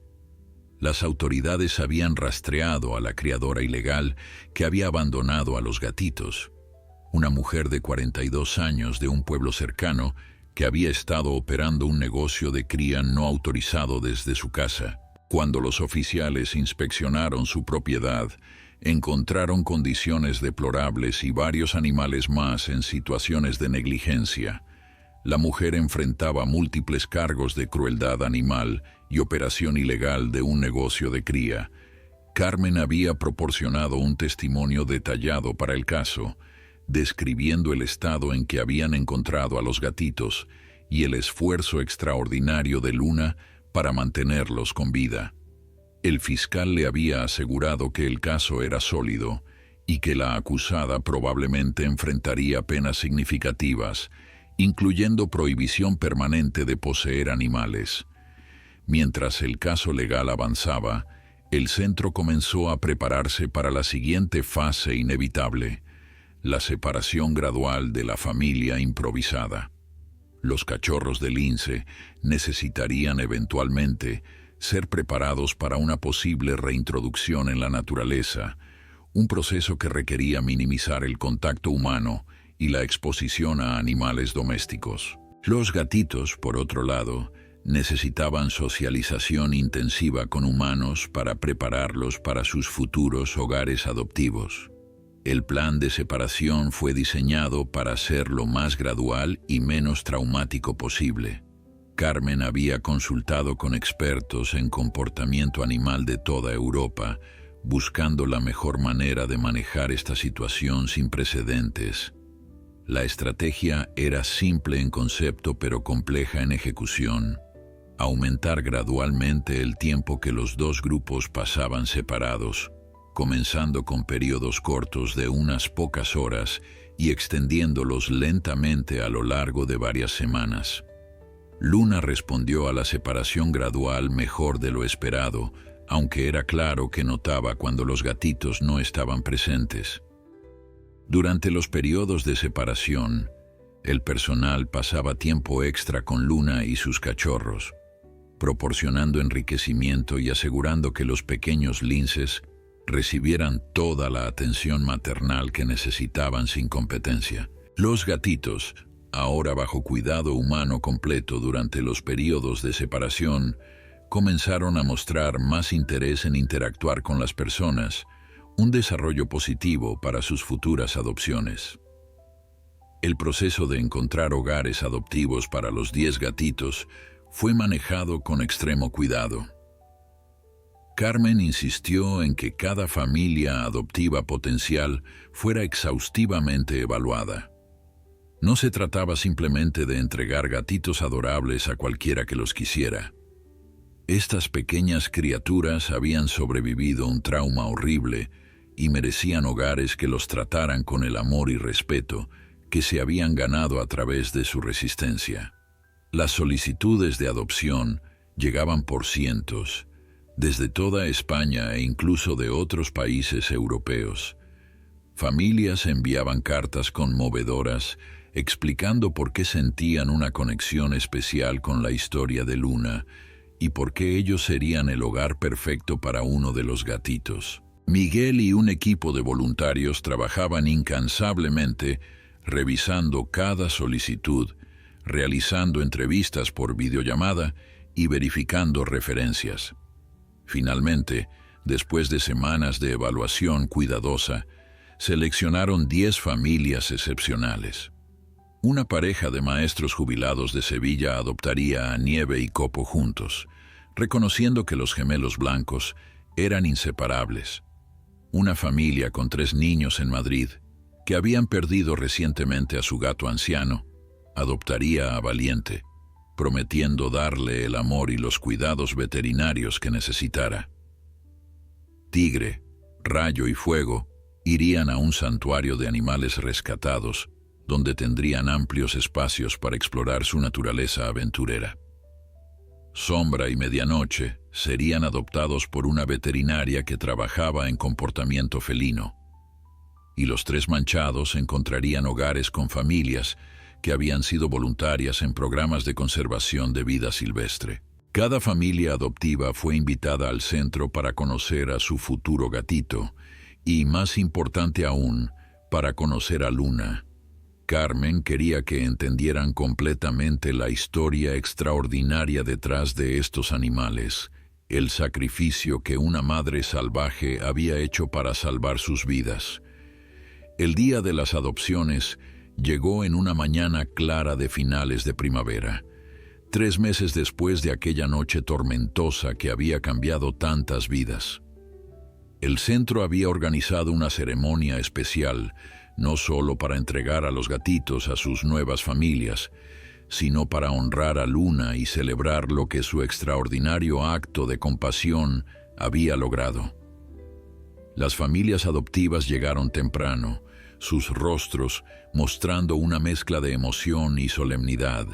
Las autoridades habían rastreado a la criadora ilegal que había abandonado a los gatitos, una mujer de 42 años de un pueblo cercano que había estado operando un negocio de cría no autorizado desde su casa. Cuando los oficiales inspeccionaron su propiedad, encontraron condiciones deplorables y varios animales más en situaciones de negligencia. La mujer enfrentaba múltiples cargos de crueldad animal y operación ilegal de un negocio de cría. Carmen había proporcionado un testimonio detallado para el caso, describiendo el estado en que habían encontrado a los gatitos y el esfuerzo extraordinario de Luna para mantenerlos con vida. El fiscal le había asegurado que el caso era sólido y que la acusada probablemente enfrentaría penas significativas, incluyendo prohibición permanente de poseer animales. Mientras el caso legal avanzaba, el centro comenzó a prepararse para la siguiente fase inevitable: la separación gradual de la familia improvisada. Los cachorros de lince necesitarían eventualmente ser preparados para una posible reintroducción en la naturaleza, un proceso que requería minimizar el contacto humano y la exposición a animales domésticos. Los gatitos, por otro lado, necesitaban socialización intensiva con humanos para prepararlos para sus futuros hogares adoptivos. El plan de separación fue diseñado para ser lo más gradual y menos traumático posible. Carmen había consultado con expertos en comportamiento animal de toda Europa, buscando la mejor manera de manejar esta situación sin precedentes. La estrategia era simple en concepto pero compleja en ejecución: aumentar gradualmente el tiempo que los dos grupos pasaban separados, comenzando con periodos cortos de unas pocas horas y extendiéndolos lentamente a lo largo de varias semanas. Luna respondió a la separación gradual mejor de lo esperado, aunque era claro que notaba cuando los gatitos no estaban presentes. Durante los periodos de separación, el personal pasaba tiempo extra con Luna y sus cachorros, proporcionando enriquecimiento y asegurando que los pequeños linces recibieran toda la atención maternal que necesitaban sin competencia. Los gatitos, ahora bajo cuidado humano completo durante los periodos de separación, comenzaron a mostrar más interés en interactuar con las personas, un desarrollo positivo para sus futuras adopciones. El proceso de encontrar hogares adoptivos para los 10 gatitos fue manejado con extremo cuidado. Carmen insistió en que cada familia adoptiva potencial fuera exhaustivamente evaluada. No se trataba simplemente de entregar gatitos adorables a cualquiera que los quisiera. Estas pequeñas criaturas habían sobrevivido un trauma horrible y merecían hogares que los trataran con el amor y respeto que se habían ganado a través de su resistencia. Las solicitudes de adopción llegaban por cientos, desde toda España e incluso de otros países europeos. Familias enviaban cartas conmovedoras explicando por qué sentían una conexión especial con la historia de Luna y por qué ellos serían el hogar perfecto para uno de los gatitos. Miguel y un equipo de voluntarios trabajaban incansablemente revisando cada solicitud, realizando entrevistas por videollamada y verificando referencias. Finalmente, después de semanas de evaluación cuidadosa, seleccionaron 10 familias excepcionales. Una pareja de maestros jubilados de Sevilla adoptaría a Nieve y Copo juntos, reconociendo que los gemelos blancos eran inseparables. Una familia con 3 niños en Madrid, que habían perdido recientemente a su gato anciano, adoptaría a Valiente, prometiendo darle el amor y los cuidados veterinarios que necesitara. Tigre, Rayo y Fuego irían a un santuario de animales rescatados, donde tendrían amplios espacios para explorar su naturaleza aventurera. Sombra y Medianoche serían adoptados por una veterinaria que trabajaba en comportamiento felino. Y los 3 manchados encontrarían hogares con familias que habían sido voluntarias en programas de conservación de vida silvestre. Cada familia adoptiva fue invitada al centro para conocer a su futuro gatito y, más importante aún, para conocer a Luna. Carmen quería que entendieran completamente la historia extraordinaria detrás de estos animales, el sacrificio que una madre salvaje había hecho para salvar sus vidas. El día de las adopciones llegó en una mañana clara de finales de primavera, 3 meses después de aquella noche tormentosa que había cambiado tantas vidas. El centro había organizado una ceremonia especial, no solo para entregar a los gatitos a sus nuevas familias, sino para honrar a Luna y celebrar lo que su extraordinario acto de compasión había logrado. Las familias adoptivas llegaron temprano, sus rostros mostrando una mezcla de emoción y solemnidad,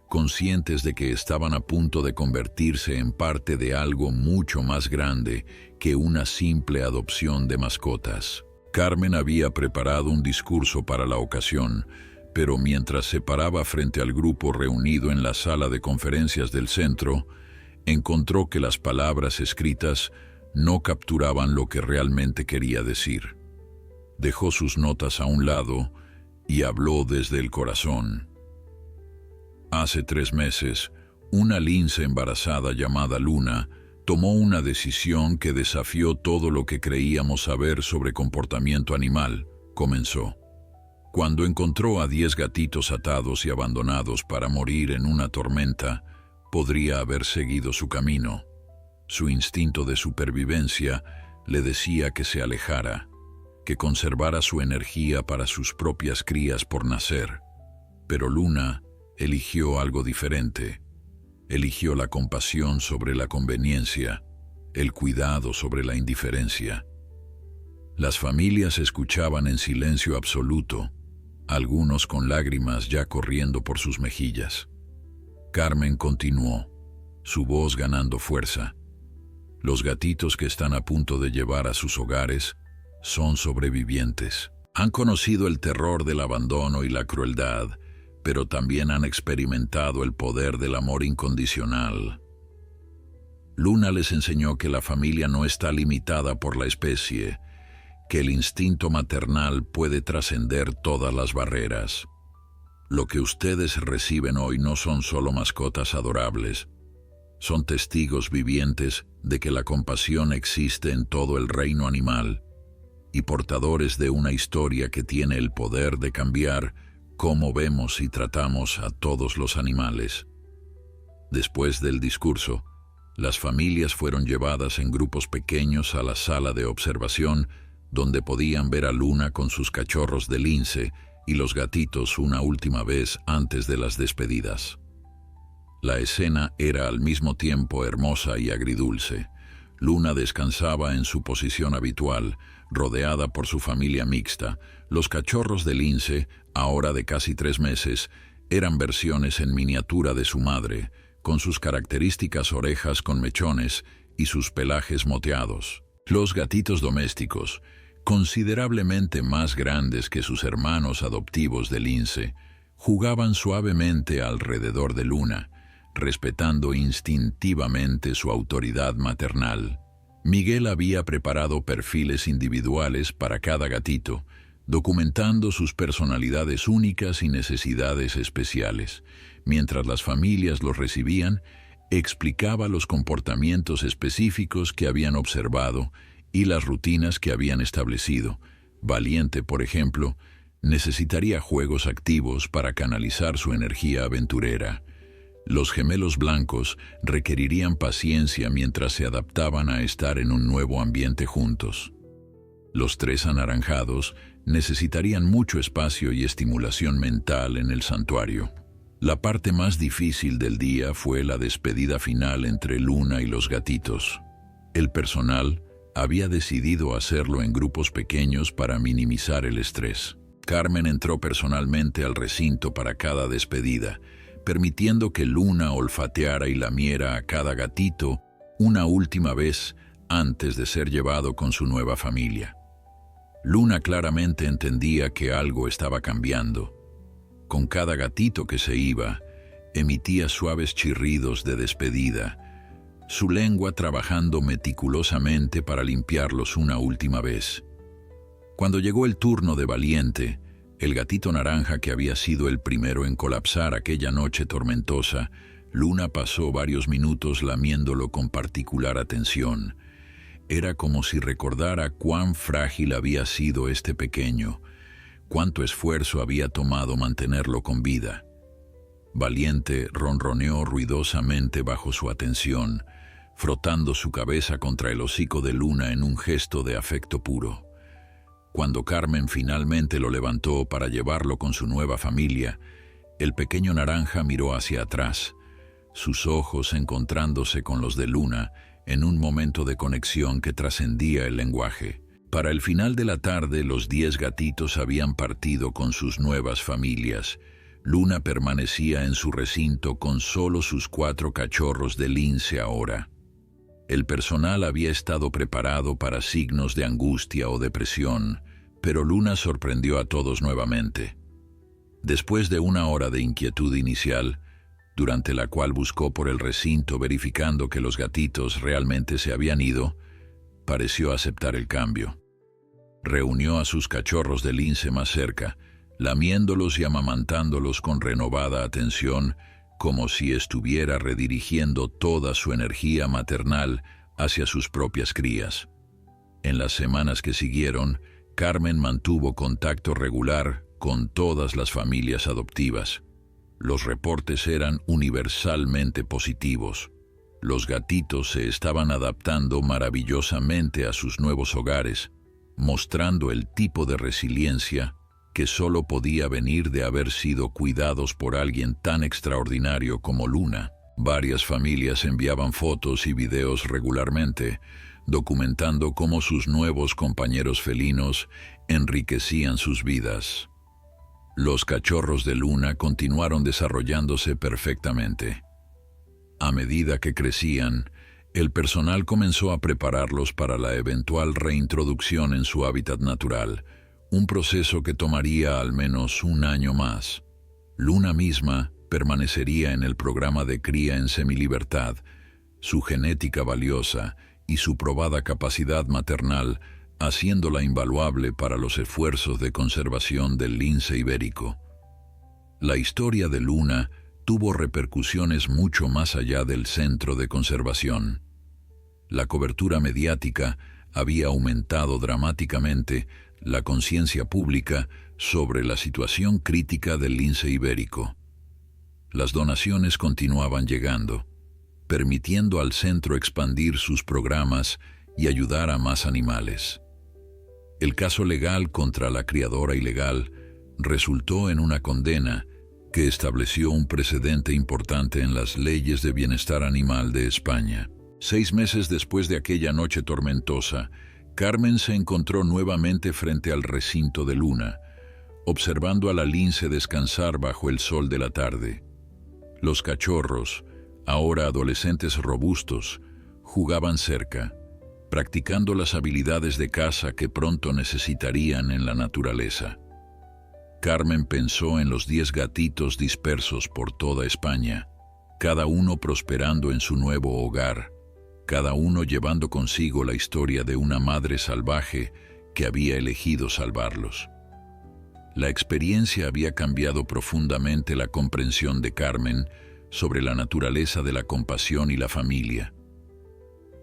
conscientes de que estaban a punto de convertirse en parte de algo mucho más grande que una simple adopción de mascotas. Carmen había preparado un discurso para la ocasión, pero mientras se paraba frente al grupo reunido en la sala de conferencias del centro, encontró que las palabras escritas no capturaban lo que realmente quería decir. Dejó sus notas a un lado y habló desde el corazón. Hace 3 meses, una lince embarazada llamada Luna tomó una decisión que desafió todo lo que creíamos saber sobre comportamiento animal, comenzó. Cuando encontró a 10 gatitos atados y abandonados para morir en una tormenta, podría haber seguido su camino. Su instinto de supervivencia le decía que se alejara, que conservara su energía para sus propias crías por nacer. Pero Luna eligió algo diferente. Eligió la compasión sobre la conveniencia, el cuidado sobre la indiferencia. Las familias escuchaban en silencio absoluto, algunos con lágrimas ya corriendo por sus mejillas. Carmen continuó, su voz ganando fuerza. Los gatitos que están a punto de llevar a sus hogares son sobrevivientes. Han conocido el terror del abandono y la crueldad, pero también han experimentado el poder del amor incondicional. Luna les enseñó que la familia no está limitada por la especie, que el instinto maternal puede trascender todas las barreras. Lo que ustedes reciben hoy no son solo mascotas adorables, son testigos vivientes de que la compasión existe en todo el reino animal y portadores de una historia que tiene el poder de cambiar cómo vemos y tratamos a todos los animales. Después del discurso, las familias fueron llevadas en grupos pequeños a la sala de observación, donde podían ver a Luna con sus cachorros de lince y los gatitos una última vez antes de las despedidas. La escena era al mismo tiempo hermosa y agridulce. Luna descansaba en su posición habitual, rodeada por su familia mixta. Los cachorros de lince, ahora de casi 3 meses, eran versiones en miniatura de su madre, con sus características orejas con mechones y sus pelajes moteados. Los gatitos domésticos, considerablemente más grandes que sus hermanos adoptivos de lince, jugaban suavemente alrededor de Luna, respetando instintivamente su autoridad maternal. Miguel había preparado perfiles individuales para cada gatito, documentando sus personalidades únicas y necesidades especiales. Mientras las familias los recibían, explicaba los comportamientos específicos que habían observado y las rutinas que habían establecido. Valiente, por ejemplo, necesitaría juegos activos para canalizar su energía aventurera. Los gemelos blancos requerirían paciencia mientras se adaptaban a estar en un nuevo ambiente juntos. Los 3 anaranjados necesitarían mucho espacio y estimulación mental en el santuario. La parte más difícil del día fue la despedida final entre Luna y los gatitos. El personal había decidido hacerlo en grupos pequeños para minimizar el estrés. Carmen entró personalmente al recinto para cada despedida, permitiendo que Luna olfateara y lamiera a cada gatito una última vez antes de ser llevado con su nueva familia. Luna claramente entendía que algo estaba cambiando. Con cada gatito que se iba, emitía suaves chirridos de despedida, su lengua trabajando meticulosamente para limpiarlos una última vez. Cuando llegó el turno de Valiente, el gatito naranja que había sido el primero en colapsar aquella noche tormentosa, Luna pasó varios minutos lamiéndolo con particular atención. Era como si recordara cuán frágil había sido este pequeño, cuánto esfuerzo había tomado mantenerlo con vida. Valiente ronroneó ruidosamente bajo su atención, frotando su cabeza contra el hocico de Luna en un gesto de afecto puro. Cuando Carmen finalmente lo levantó para llevarlo con su nueva familia, el pequeño naranja miró hacia atrás, sus ojos encontrándose con los de Luna en un momento de conexión que trascendía el lenguaje. Para el final de la tarde, los 10 gatitos habían partido con sus nuevas familias. Luna permanecía en su recinto con solo sus 4 cachorros de lince ahora. El personal había estado preparado para signos de angustia o depresión, pero Luna sorprendió a todos nuevamente. Después de una hora de inquietud inicial, durante la cual buscó por el recinto verificando que los gatitos realmente se habían ido, pareció aceptar el cambio. Reunió a sus cachorros de lince más cerca, lamiéndolos y amamantándolos con renovada atención, como si estuviera redirigiendo toda su energía maternal hacia sus propias crías. En las semanas que siguieron, Carmen mantuvo contacto regular con todas las familias adoptivas. Los reportes eran universalmente positivos. Los gatitos se estaban adaptando maravillosamente a sus nuevos hogares, mostrando el tipo de resiliencia que solo podía venir de haber sido cuidados por alguien tan extraordinario como Luna. Varias familias enviaban fotos y videos regularmente, documentando cómo sus nuevos compañeros felinos enriquecían sus vidas. Los cachorros de Luna continuaron desarrollándose perfectamente. A medida que crecían, el personal comenzó a prepararlos para la eventual reintroducción en su hábitat natural, un proceso que tomaría al menos un año más. Luna misma permanecería en el programa de cría en semilibertad, su genética valiosa y su probada capacidad maternal haciéndola invaluable para los esfuerzos de conservación del lince ibérico. La historia de Luna tuvo repercusiones mucho más allá del centro de conservación. La cobertura mediática había aumentado dramáticamente la conciencia pública sobre la situación crítica del lince ibérico. Las donaciones continuaban llegando, permitiendo al centro expandir sus programas y ayudar a más animales. El caso legal contra la criadora ilegal resultó en una condena que estableció un precedente importante en las leyes de bienestar animal de España. 6 meses después de aquella noche tormentosa, Carmen se encontró nuevamente frente al recinto de Luna, observando a la lince descansar bajo el sol de la tarde. Los cachorros, ahora adolescentes robustos, jugaban cerca, practicando las habilidades de caza que pronto necesitarían en la naturaleza. Carmen pensó en los 10 gatitos dispersos por toda España, cada uno prosperando en su nuevo hogar, cada uno llevando consigo la historia de una madre salvaje que había elegido salvarlos. La experiencia había cambiado profundamente la comprensión de Carmen sobre la naturaleza de la compasión y la familia.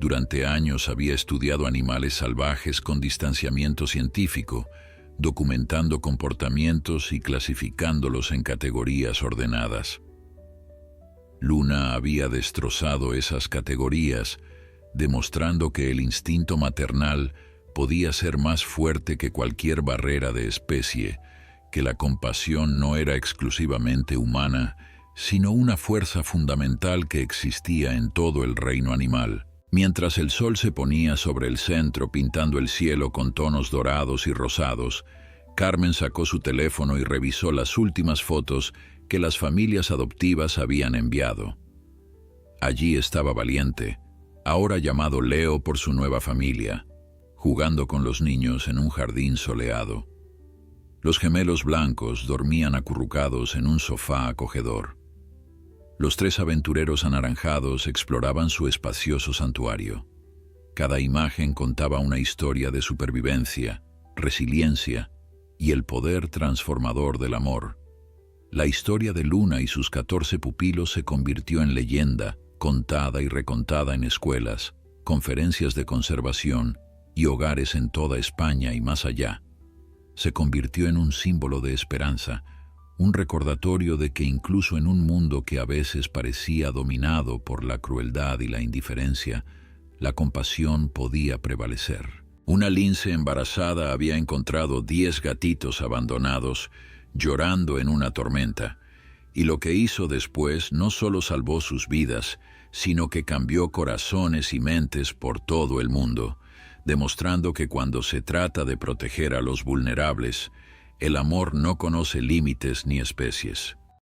Durante años había estudiado animales salvajes con distanciamiento científico, documentando comportamientos y clasificándolos en categorías ordenadas. Luna había destrozado esas categorías, demostrando que el instinto maternal podía ser más fuerte que cualquier barrera de especie, que la compasión no era exclusivamente humana, sino una fuerza fundamental que existía en todo el reino animal. Mientras el sol se ponía sobre el centro pintando el cielo con tonos dorados y rosados, Carmen sacó su teléfono y revisó las últimas fotos que las familias adoptivas habían enviado. Allí estaba Valiente, ahora llamado Leo por su nueva familia, jugando con los niños en un jardín soleado. Los gemelos blancos dormían acurrucados en un sofá acogedor. Los tres aventureros anaranjados exploraban su espacioso santuario. Cada imagen contaba una historia de supervivencia, resiliencia y el poder transformador del amor. La historia de Luna y sus 14 pupilos se convirtió en leyenda, contada y recontada en escuelas, conferencias de conservación y hogares en toda España y más allá. Se convirtió en un símbolo de esperanza, un recordatorio de que incluso en un mundo que a veces parecía dominado por la crueldad y la indiferencia, la compasión podía prevalecer. Una lince embarazada había encontrado 10 gatitos abandonados, llorando en una tormenta, y lo que hizo después no solo salvó sus vidas, sino que cambió corazones y mentes por todo el mundo, demostrando que cuando se trata de proteger a los vulnerables, el amor no conoce límites ni especies.